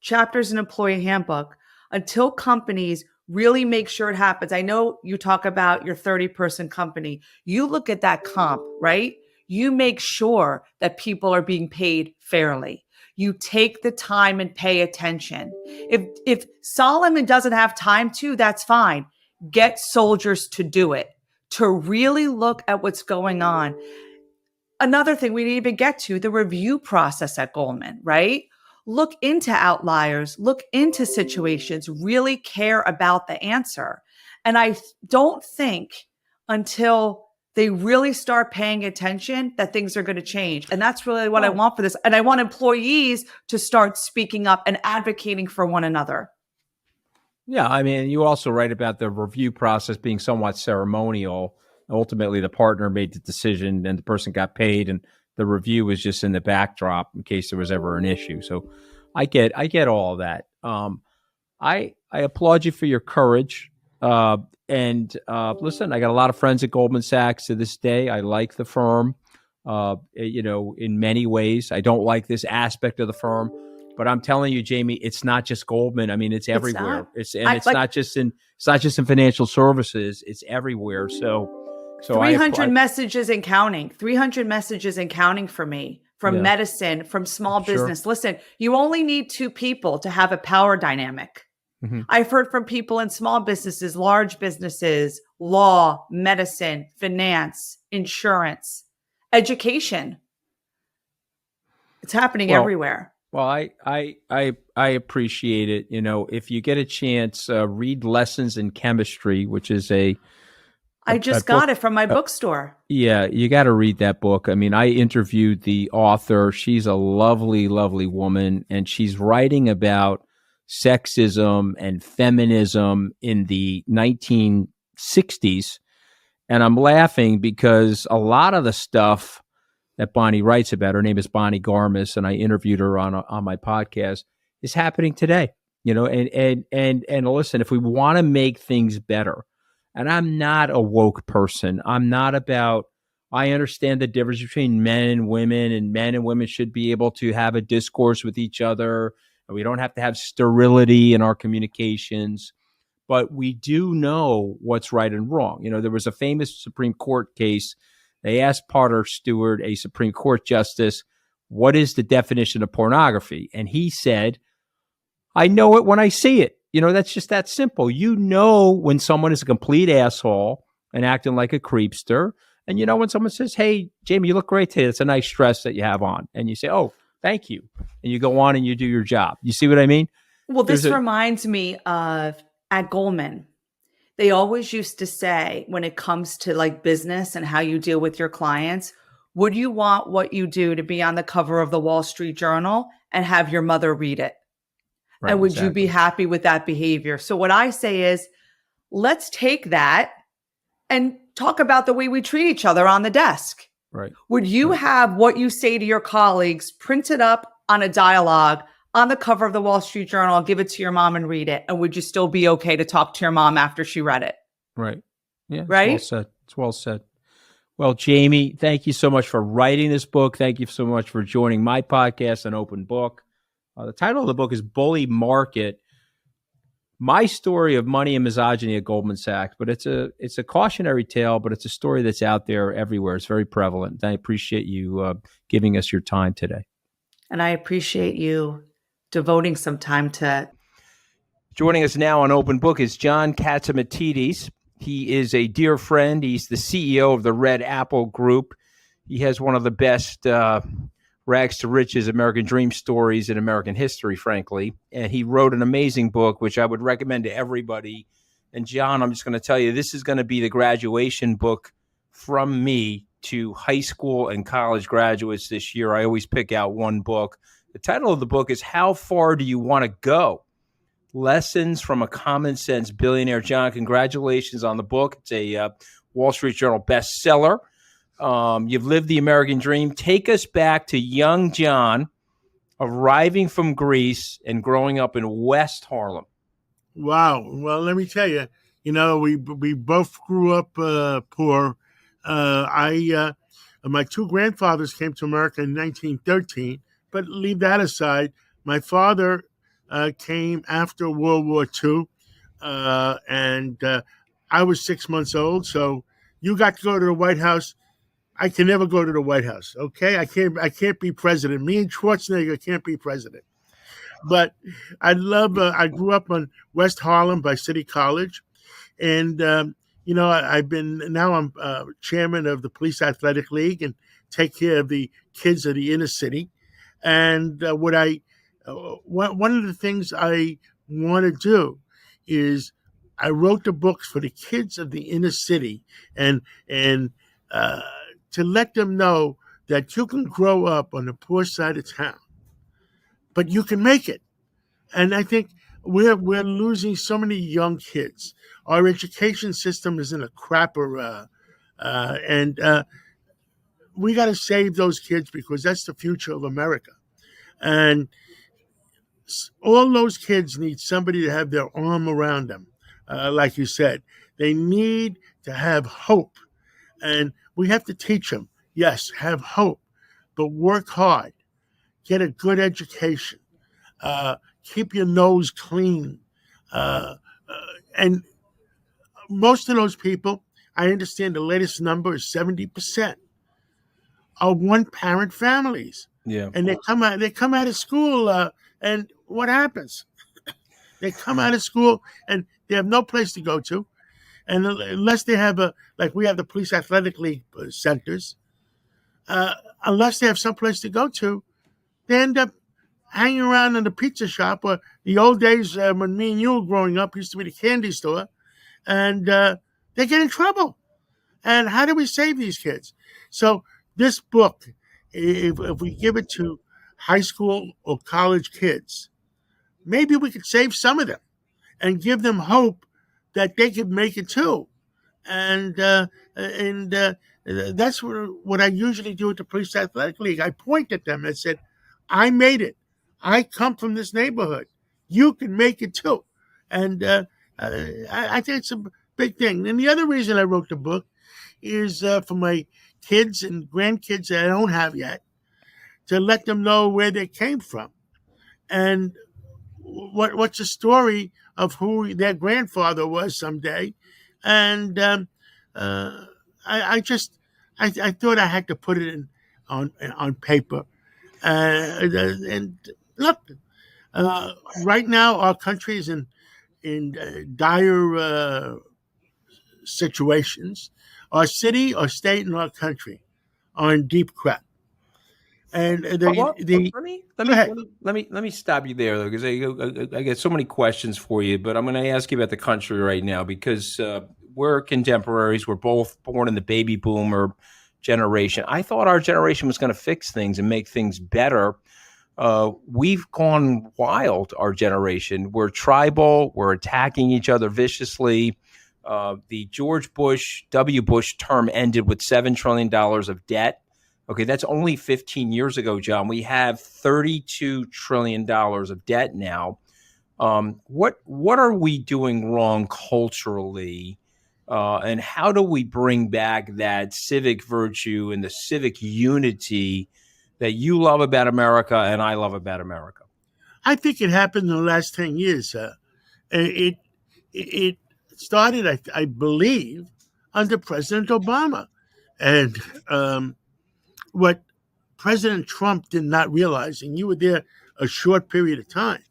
chapters in employee handbook until companies really make sure it happens. I know you talk about your 30-person company. You look at that comp, right? You make sure that people are being paid fairly. You take the time and pay attention. If Solomon doesn't have time to, that's fine. Get soldiers to do it, to really look at what's going on. Another thing we didn't even get to, the review process at Goldman, right? Look into outliers, look into situations, really care about the answer. And I don't think until they really start paying attention that things are going to change. And that's really what I want for this. And I want employees to start speaking up and advocating for one another. Yeah, I mean, you also write about the review process being somewhat ceremonial. Ultimately, the partner made the decision and the person got paid, and the review was just in the backdrop in case there was ever an issue. So I get all of that. I applaud you for your courage. And listen, I got a lot of friends at Goldman Sachs to this day. I like the firm, in many ways. I don't like this aspect of the firm, but I'm telling you, Jamie, it's not just Goldman. I mean, it's everywhere. It's not just in financial services. It's everywhere. So So 300 messages and counting, 300 messages and counting for me, from Yeah. medicine, from small Sure. business. Listen, you only need two people to have a power dynamic. Mm-hmm. I've heard from people in small businesses, large businesses, law, medicine, finance, insurance, education. It's happening everywhere. Well, I appreciate it. You know, if you get a chance, read Lessons in Chemistry, which is I a just book. got it from my bookstore. Yeah, you got to read that book. I mean, I interviewed the author. She's a lovely, lovely woman, and she's writing about sexism and feminism in the 1960s. And I'm laughing because a lot of the stuff that Bonnie writes about, her name is Bonnie Garmis, and I interviewed her on my podcast, is happening today. You know, and listen, if we want to make things better, and I'm not a woke person, I'm not about. I understand the difference between men and men and women should be able to have a discourse with each other, and we don't have to have sterility in our communications. But we do know what's right and wrong. You know, there was a famous Supreme Court case. They asked Potter Stewart, a Supreme Court justice, what is the definition of pornography? And he said, I know it when I see it. You know, that's just that simple. You know when someone is a complete asshole and acting like a creepster. And you know when someone says, hey, Jamie, you look great today. It's a nice dress that you have on. And you say, oh, thank you. And you go on and you do your job. You see what I mean? Well, this reminds me of at Goldman. They always used to say, when it comes to like business and how you deal with your clients, would you want what you do to be on the cover of the Wall Street Journal and have your mother read it? Right, and would you be happy with that behavior? So what I say is, let's take that and talk about the way we treat each other on the desk. Right. Would you have what you say to your colleagues printed up on a dialogue on the cover of the Wall Street Journal, give it to your mom and read it? And would you still be okay to talk to your mom after she read it? Right. Yeah. Right. It's well said. It's well said. Well, Jamie, thank you so much for writing this book. Thank you so much for joining my podcast, An Open Book. The title of the book is Bully Market, My Story of Money and Misogyny at Goldman Sachs. But it's a cautionary tale, but it's a story that's out there everywhere. It's very prevalent. And I appreciate you giving us your time today. And I appreciate you devoting some time to. Joining us now on Open Book is John Catsimatidis. He is a dear friend. He's the CEO of the Red Apple Group. He has one of the best rags to riches American dream stories in American history, frankly. And he wrote an amazing book, which I would recommend to everybody. And John, I'm just going to tell you, this is going to be the graduation book from me to high school and college graduates this year. I always pick out one book. The title of the book is How Far Do You Want to Go? Lessons from a Common Sense Billionaire. John, congratulations on the book. It's a Wall Street Journal bestseller. You've lived the American dream. Take us back to young John arriving from Greece and growing up in West Harlem. Wow. Well, let me tell you, we both grew up poor. My two grandfathers came to America in 1913, but leave that aside. My father came after World War II, and I was 6 months old. So you got to go to the White House. I can never go to the White House. Okay, I can't be president. Me and Schwarzenegger can't be president. But I grew up on West Harlem by City College, and I'm chairman of the Police Athletic League and take care of the kids of the inner city. And one of the things I want to do is I wrote the books for the kids of the inner city and to let them know that you can grow up on the poor side of town, but you can make it. And I think we're losing so many young kids. Our education system is in a crapper, and we got to save those kids because that's the future of America. And all those kids need somebody to have their arm around them. Like you said, they need to have hope. And we have to teach them, yes, have hope, but work hard, get a good education, keep your nose clean. And most of those people I understand the latest number is 70% are one-parent families. Yeah. And they come out of school, and what happens? They come out of school and they have no place to go to, and unless they have like we have the police athletic league centers, unless they have some place to go to, they end up hanging around in the pizza shop. Or the old days when me and you were growing up, used to be the candy store, and they get in trouble. And how do we save these kids? So this book, if we give it to high school or college kids, maybe we could save some of them and give them hope that they could make it too. And that's what I usually do at the Police Athletic League. I point at them and said, I made it. I come from this neighborhood. You can make it too. And I think it's a big thing. And the other reason I wrote the book is for my kids and grandkids that I don't have yet, to let them know where they came from and what's the story of who their grandfather was someday. And I thought I had to put it on paper. And look, right now our country is in dire situations. Our city, our state, and our country are in deep crap. And Well, the let Go ahead. me stop you there, though, because I get so many questions for you. But I'm going to ask you about the country right now, because we're contemporaries. We're both born in the baby boomer generation. I thought our generation was going to fix things and make things better. We've gone wild, our generation. We're tribal. We're attacking each other viciously. The George W. Bush term ended with $7 trillion of debt. Okay, that's only 15 years ago, John. We have $32 trillion of debt now. What are we doing wrong culturally? And how do we bring back that civic virtue and the civic unity that you love about America and I love about America? I think it happened in the last 10 years. It started, I believe, under President Obama. And what President Trump did not realize, and you were there a short period of time,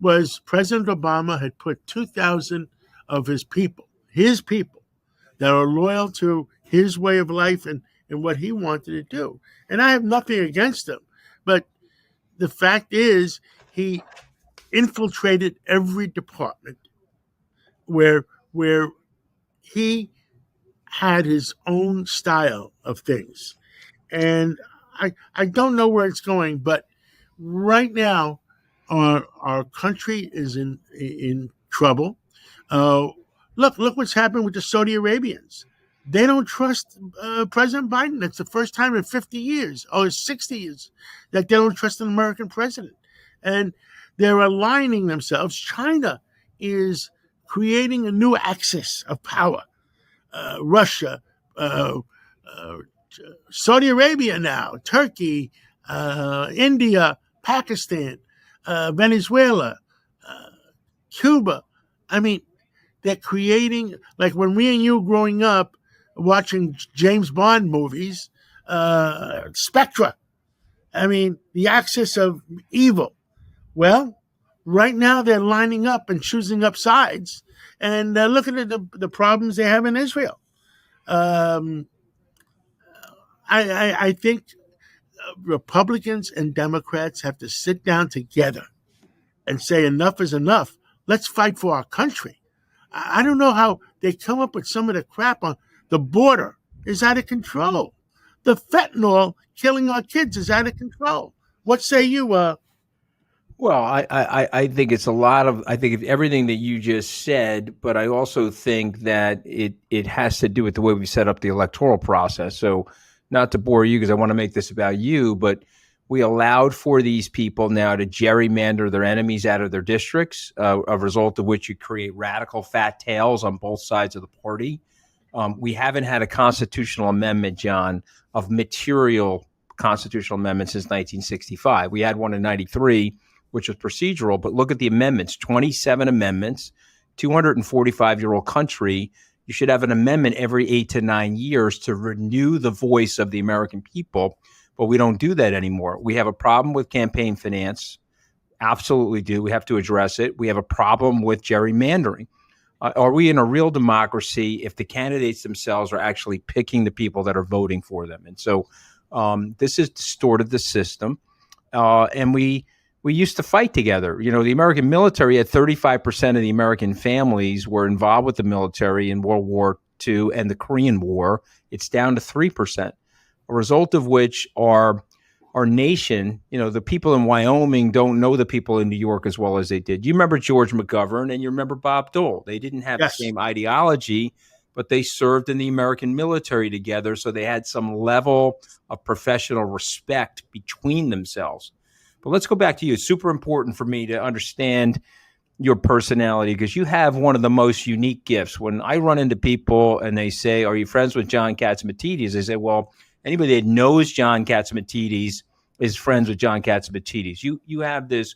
was President Obama had put 2,000 of his people that are loyal to his way of life and what he wanted to do. And I have nothing against him, but the fact is he infiltrated every department where he had his own style of things. And I don't know where it's going, but right now our country is in trouble. Look what's happened with the Saudi Arabians. They don't trust President Biden. It's the first time in 50 years or 60 years that they don't trust an American president. And they're aligning themselves. China is creating a new axis of power. Russia, Saudi Arabia now, Turkey, India, Pakistan, Venezuela, Cuba. I mean, they're creating, like when we and you growing up watching James Bond movies, Spectra. I mean, the axis of evil. Well, right now they're lining up and choosing up sides, and looking at the problems they have in Israel. I think Republicans and Democrats have to sit down together and say enough is enough. Let's fight for our country. I don't know how they come up with some of the crap on the border is out of control. The fentanyl killing our kids is out of control. What say you? Well, I think it's I think of everything that you just said, but I also think that it has to do with the way we set up the electoral process. So not to bore you, because I want to make this about you, but we allowed for these people now to gerrymander their enemies out of their districts, a result of which you create radical fat tails on both sides of the party. We haven't had a constitutional amendment, John, of material constitutional amendments since 1965. We had one in 93, which was procedural, but look at the amendments, 27 amendments, 245-year-old country. you should have an amendment every 8 to 9 years to renew the voice of the American people. But we don't do that anymore. We have a problem with campaign finance. Absolutely do. We have to address it. We have a problem with gerrymandering. Are we in a real democracy if the candidates themselves are actually picking the people that are voting for them? And so this has distorted the system. And we used to fight together. You know, the American military had 35% of the American families were involved with the military in World War II and the Korean War. It's down to 3%, a result of which our nation, you know, the people in Wyoming don't know the people in New York as well as they did. You remember George McGovern and you remember Bob Dole. They didn't have Yes. the same ideology, but they served in the American military together. So they had some level of professional respect between themselves. But let's go back to you. It's super important for me to understand your personality because you have one of the most unique gifts. When I run into people and they say, "Are you friends with John Catsimatidis?" I say, "Well, anybody that knows John Catsimatidis is friends with John Catsimatidis." You have this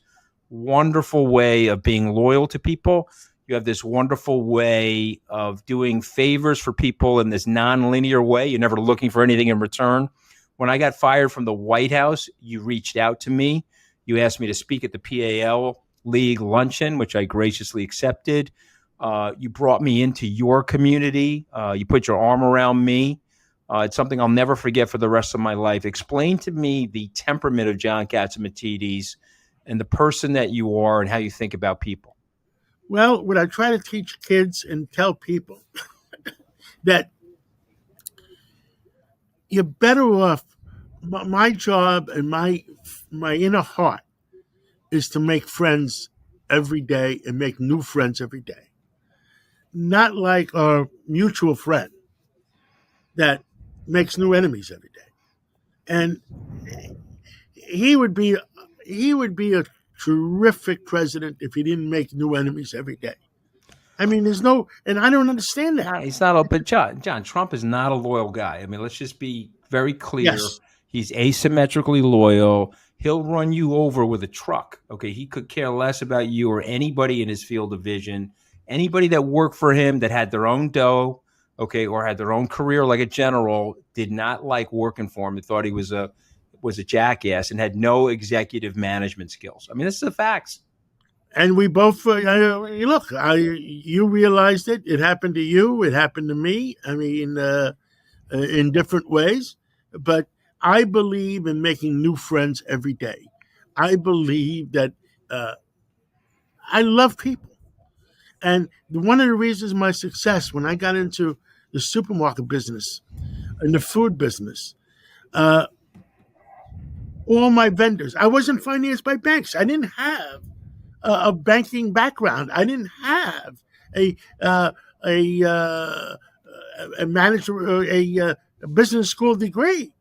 wonderful way of being loyal to people. You have this wonderful way of doing favors for people in this nonlinear way. You're never looking for anything in return. When I got fired from the White House, you reached out to me. You asked me to speak at the PAL League luncheon, which I graciously accepted. You brought me into your community. You put your arm around me. It's something I'll never forget for the rest of my life. Explain to me the temperament of John Catsimatidis and the person that you are and how you think about people. Well, what I try to teach kids and tell people that you're better off. My job and my inner heart is to make friends every day and make new friends every day. Not like our mutual friend that makes new enemies every day. And he would be a terrific president if he didn't make new enemies every day. I mean, and I don't understand that. He's not, but John Trump is not a loyal guy. I mean, let's just be very clear. Yes. He's asymmetrically loyal. He'll run you over with a truck. Okay. He could care less about you or anybody in his field of vision. Anybody that worked for him that had their own dough, okay, or had their own career like a general, did not like working for him. They thought he was a jackass and had no executive management skills. I mean, this is the facts. And we both look. You realized it. It happened to you. It happened to me. I mean, in different ways. But I believe in making new friends every day. I believe that I love people. And one of the reasons my success when I got into the supermarket business and the food business, all my vendors, I wasn't financed by banks. I didn't have a banking background. I didn't have a manager, a business school degree.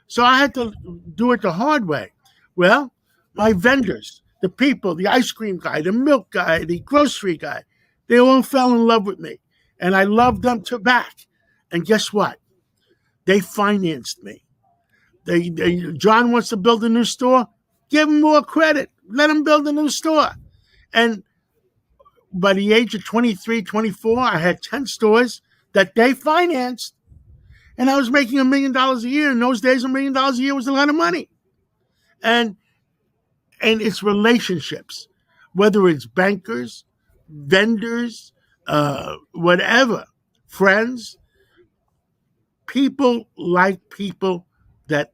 So I had to do it the hard way. Well, my vendors, the people, the ice cream guy, the milk guy, the grocery guy, they all fell in love with me. And I loved them to back. And guess what? They financed me. John wants to build a new store. Give him more credit. Let him build a new store. And by the age of 23, 24, I had 10 stores that they financed. And I was making $1 million a year. In those days, $1 million a year was a lot of money. And it's relationships, whether it's bankers, vendors, whatever, friends. People like people that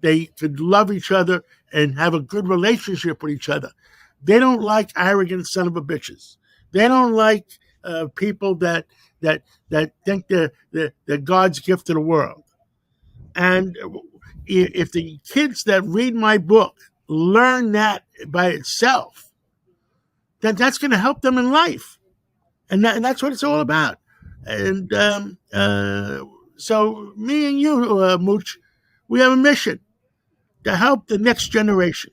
they could love each other and have a good relationship with each other. They don't like arrogant son of a bitches. They don't like people that think they're God's gift to the world. And if the kids that read my book learn that by itself, then that's going to help them in life. And that's what it's all about. And so me and you, Mooch, we have a mission to help the next generation.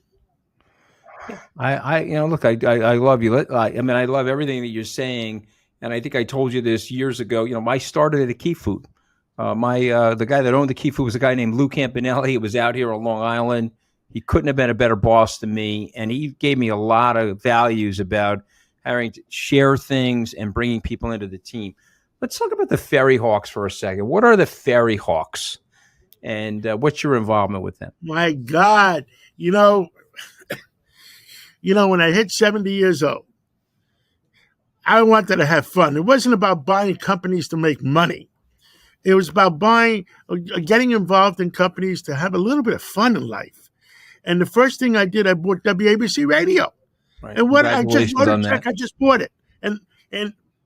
Look, I love you. I mean, I love everything that you're saying. And I think I told you this years ago. You know, I started at a Key Food. The guy that owned the Key Food was a guy named Lou Campanelli. He was out here on Long Island. He couldn't have been a better boss than me. And he gave me a lot of values about having to share things and bringing people into the team. Let's talk about the Ferry Hawks for a second. What are the Ferry Hawks, and what's your involvement with them? My God, when I hit 70 years old, I wanted to have fun. It wasn't about buying companies to make money. It was about getting involved in companies to have a little bit of fun in life. And the first thing I did, I bought WABC Radio. Right. And what I just Congratulations wrote a on check, that. I just bought it. And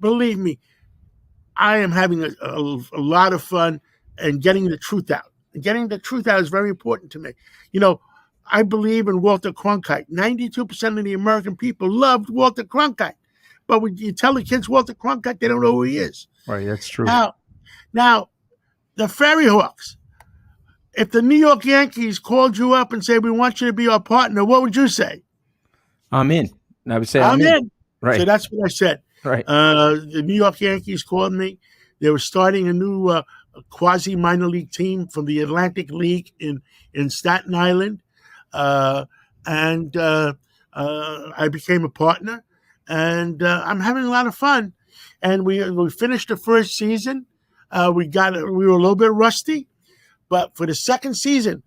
believe me, I am having a lot of fun and getting the truth out. And getting the truth out is very important to me. I believe in Walter Cronkite. 92% of the American people loved Walter Cronkite. But when you tell the kids Walter Cronkite, they don't know who he is. Right, that's true. Now, the Ferry Hawks, if the New York Yankees called you up and said, we want you to be our partner, what would you say? I'm in. I would say I'm in. Right. So that's what I said. Right. The New York Yankees called me. They were starting a new quasi minor league team from the Atlantic League in Staten Island. And I became a partner. And I'm having a lot of fun. And we finished the first season. We were a little bit rusty. But for the second season,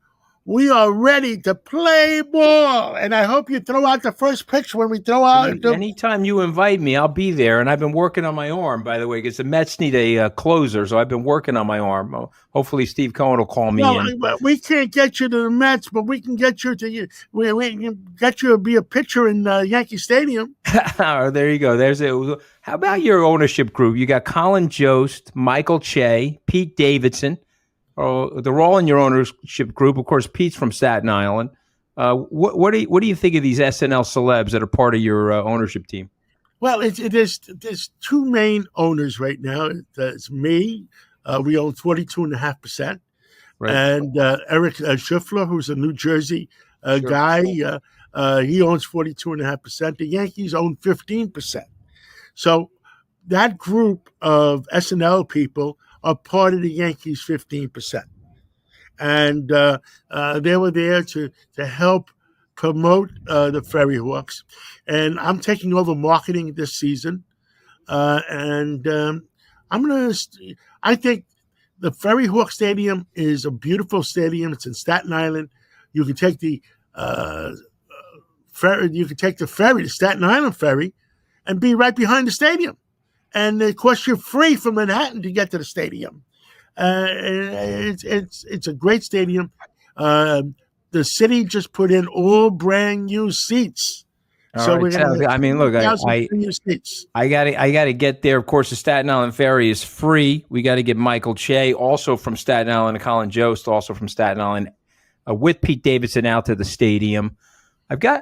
we are ready to play ball. And I hope you throw out the first pitch when we throw out. Anytime you invite me, I'll be there. And I've been working on my arm, by the way, because the Mets need a closer. So I've been working on my arm. Hopefully Steve Cohen will call me in. We can't get you to the Mets, but we can get you to we can get you to be a pitcher in Yankee Stadium. There you go. How about your ownership group? You got Colin Jost, Michael Che, Pete Davidson. They're all in your ownership group. Of course, Pete's from Staten Island. What do you think of these SNL celebs that are part of your ownership team? Well, there's two main owners right now. It's me. We own 42.5%. Right. And Eric Schiffler, who's a New Jersey guy, he owns 42.5%. The Yankees own 15%. So that group of SNL people are part of the Yankees 15%. And they were there to help promote the Ferry Hawks. And I'm taking over marketing this season. I think the Ferry Hawk Stadium is a beautiful stadium. It's in Staten Island. You can take the ferry, the Staten Island ferry, and be right behind the stadium. And it costs you free from Manhattan to get to the stadium. It's a great stadium. The city just put in all brand new seats. We're gonna seats. I gotta get there. Of course, the Staten Island ferry is free. We got to get Michael Che, also from Staten Island, and Colin Jost, also from Staten Island, with Pete Davidson out to the stadium. I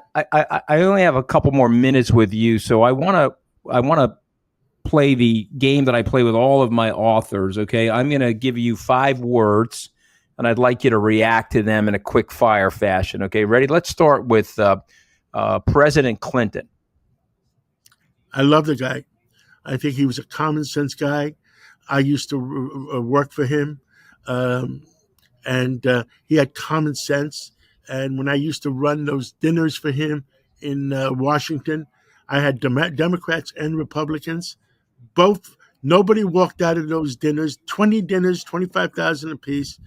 only have a couple more minutes with you, so I wanna play the game that I play with all of my authors. Okay, I'm going to give you 5 words, and I'd like you to react to them in a quick fire fashion. Okay, ready? Let's start with President Clinton. I love the guy. I think he was a common sense guy. I used to work for him, and he had common sense. And when I used to run those dinners for him in Washington, I had Democrats and Republicans. Both, nobody walked out of those dinners, 20 dinners, 25,000 apiece.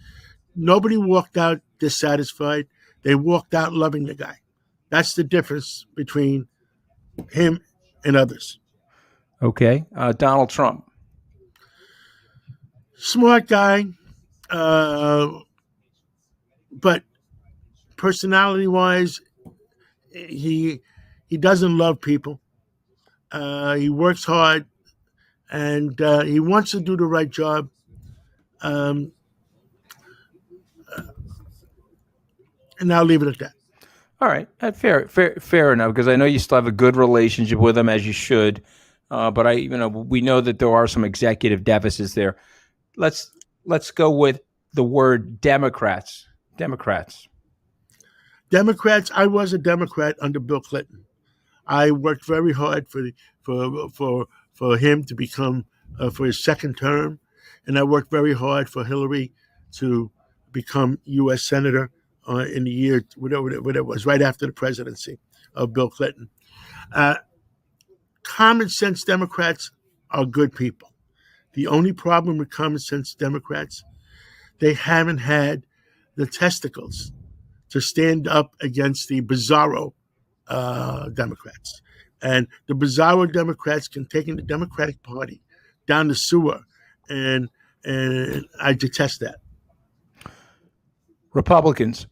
Nobody walked out dissatisfied. They walked out loving the guy. That's the difference between him and others. Okay. Donald Trump. Smart guy, but personality-wise, he doesn't love people. He works hard. And he wants to do the right job. And I'll leave it at that. All right. Fair enough, because I know you still have a good relationship with him, as you should. But we know that there are some executive deficits there. Let's go with the word Democrats. Democrats. I was a Democrat under Bill Clinton. I worked very hard for him to become for his second term, and I worked very hard for Hillary to become U.S. Senator in the year whatever it was, right after the presidency of Bill Clinton. common sense Democrats are good people. The only problem with common sense Democrats, they haven't had the testicles to stand up against the bizarro Democrats. And the bizarro Democrats can take in the Democratic Party down the sewer, and I detest that. Republicans.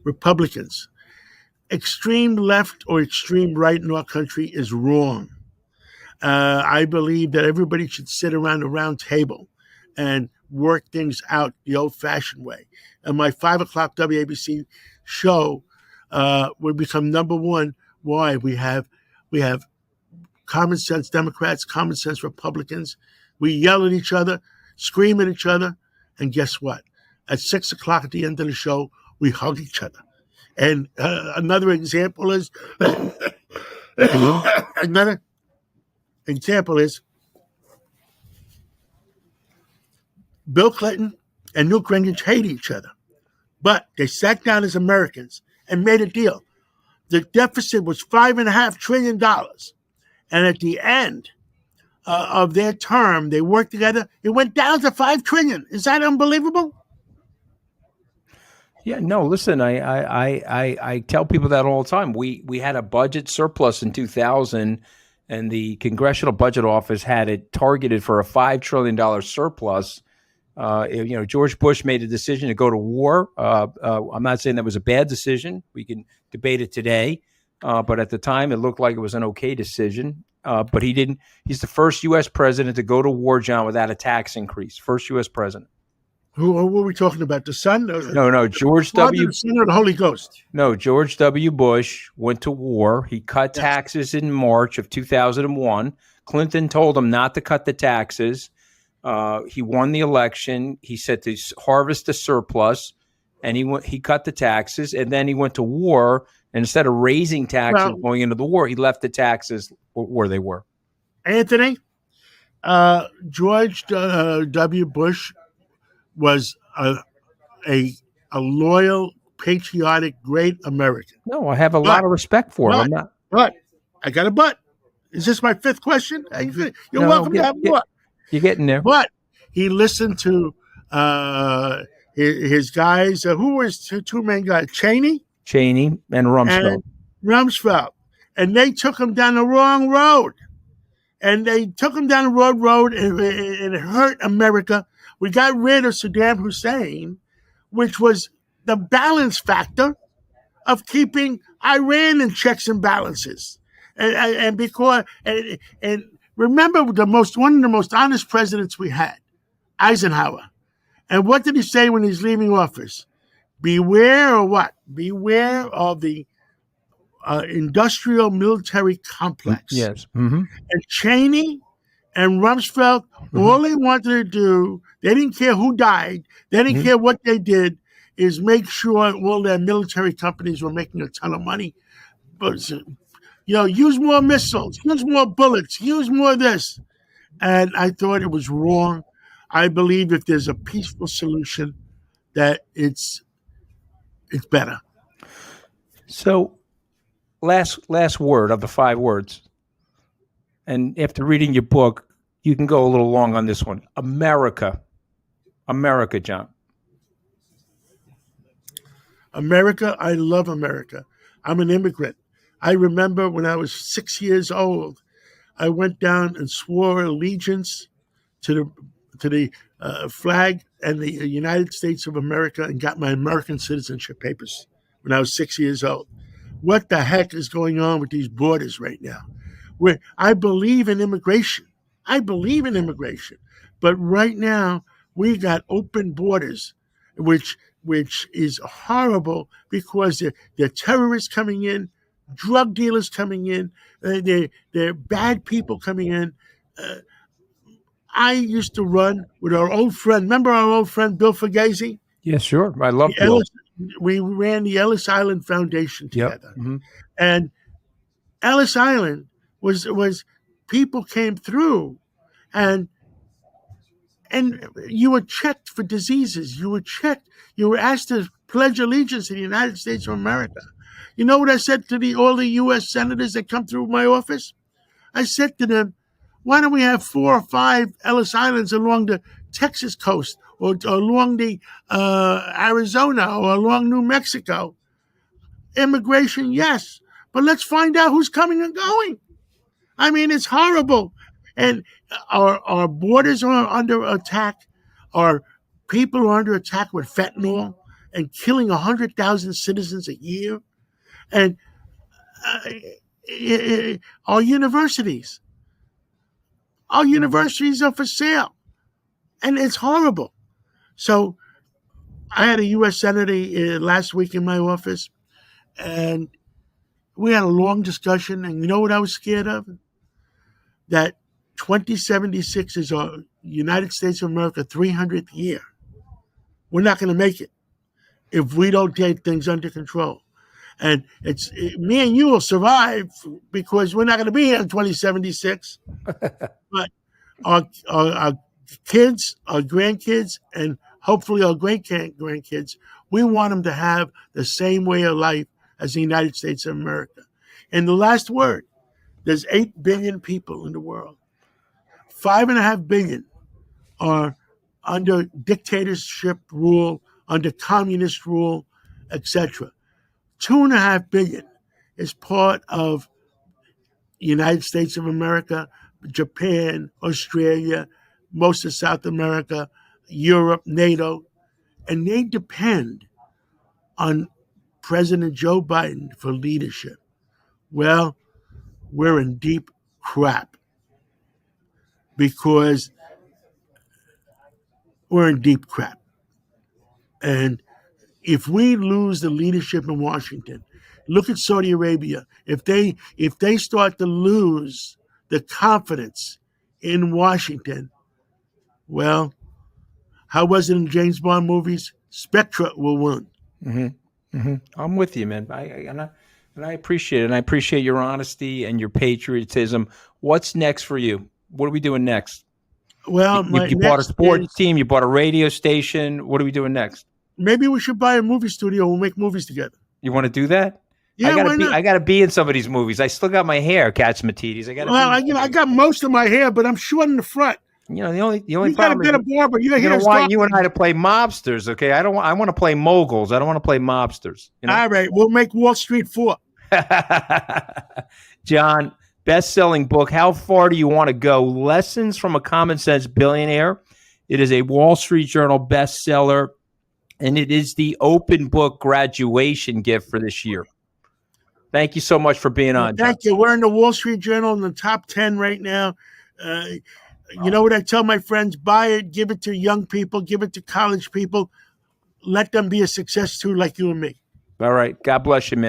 Republicans, extreme left or extreme right in our country is wrong. I believe that everybody should sit around a round table and work things out the old-fashioned way. And my 5 o'clock WABC show will become number one. Why? We have common sense Democrats, common sense Republicans. We yell at each other, scream at each other, and guess what? At 6 o'clock at the end of the show, we hug each other. And another example is Bill Clinton and Newt Gingrich hate each other, but they sat down as Americans and made a deal. The deficit was $5.5 trillion. And at the end of their term, they worked together. It went down to $5 trillion. Is that unbelievable? Yeah, no, listen, I tell people that all the time. We had a budget surplus in 2000, and the Congressional Budget Office had it targeted for a $5 trillion surplus. George Bush made a decision to go to war. I'm not saying that was a bad decision. We can debate it today. But at the time, it looked like it was an okay decision. But he didn't. He's the first U.S. president to go to war, John, without a tax increase. First U.S. president. Who were we talking about? The son? No, George W. The Son or the Holy Ghost? No, George W. Bush went to war. He cut taxes in March of 2001. Clinton told him not to cut the taxes. He won the election. He said to harvest the surplus, and he cut the taxes, and then he went to war. And instead of raising taxes going into the war, he left the taxes where they were. Anthony, George W. Bush was a loyal, patriotic, great American. No, I have a lot of respect for him. But I got a but. Is this my fifth question? You're welcome to have more. You're getting there. But he listened to his guys. Who was two main guys? Cheney and Rumsfeld. And they took him down the wrong road. And they took him down the wrong road, and it hurt America. We got rid of Saddam Hussein, which was the balance factor of keeping Iran in checks and balances. And remember one of the most honest presidents we had, Eisenhower. And what did he say when he's leaving office? Beware of what? Beware of the industrial military complex. Yes. Mm-hmm. And Cheney and Rumsfeld, all they wanted to do, they didn't care who died, they didn't care what they did, is make sure all their military companies were making a ton of money. But, use more missiles, use more bullets, use more of this. And I thought it was wrong. I believe if there's a peaceful solution, that it's better. So, last word of the 5 words. And after reading your book, you can go a little long on this one. America, John. America, I love America. I'm an immigrant. I remember when I was 6 years old, I went down and swore allegiance to the flag and the United States of America and got my American citizenship papers when I was 6 years old. What the heck is going on with these borders right now? Where I believe in immigration. But right now, we got open borders, which is horrible because they're terrorists coming in, drug dealers coming in, they're bad people coming in. I used to run with our old friend. Remember our old friend Bill Fugazi? Yeah, sure. I love Bill. We ran the Ellis Island Foundation together. Yep. Mm-hmm. And Ellis Island was people came through and you were checked for diseases. You were asked to pledge allegiance to the United States of America. You know what I said to all the U.S. senators that come through my office? I said to them, why don't we have 4 or 5 Ellis Islands along the Texas coast or along the Arizona or along New Mexico? Immigration, yes, but let's find out who's coming and going. I mean, it's horrible. And our borders are under attack. Our people are under attack with fentanyl and killing 100,000 citizens a year. And our universities are for sale. And it's horrible. So I had a U.S. Senator last week in my office, and we had a long discussion. And you know what I was scared of? That 2076 is our United States of America 300th year. We're not going to make it if we don't take things under control. And me and you will survive because we're not going to be here in 2076. But our kids, our grandkids, and hopefully our great-grandkids, we want them to have the same way of life as the United States of America. And the last word, there's 8 billion people in the world. 5.5 billion are under dictatorship rule, under communist rule, etc. 2.5 billion is part of the United States of America, Japan, Australia, most of South America, Europe, NATO, and they depend on President Joe Biden for leadership. Well, we're in deep crap because we're in deep crap. And if we lose the leadership in Washington, look at Saudi Arabia. If they start to lose the confidence in Washington, well, how was it in James Bond movies? Spectre will win. Mm-hmm. Mm-hmm. I'm with you, man. I appreciate it. And I appreciate your honesty and your patriotism. What's next for you? What are we doing next? Well, you bought a sports team. You bought a radio station. What are we doing next? Maybe we should buy a movie studio. We'll make movies together. You want to do that? Yeah, why not? I gotta be in some of these movies. I still got my hair, Catsimatidis. I got most of my hair, but I'm short in the front. You know, the only you problem got a better barber. you want you and I to play mobsters, okay? I want to play moguls. I don't want to play mobsters. You know? All right, we'll make Wall Street 4. John, best-selling book. How far do you want to go? Lessons from a Common Sense Billionaire. It is a Wall Street Journal bestseller, and it is the open book graduation gift for this year. Thank you so much for being on, John. Thank you. We're in the Wall Street Journal in the top 10 right now. You know what I tell my friends? Buy it, give it to young people, give it to college people. Let them be a success too, like you and me. All right. God bless you, man.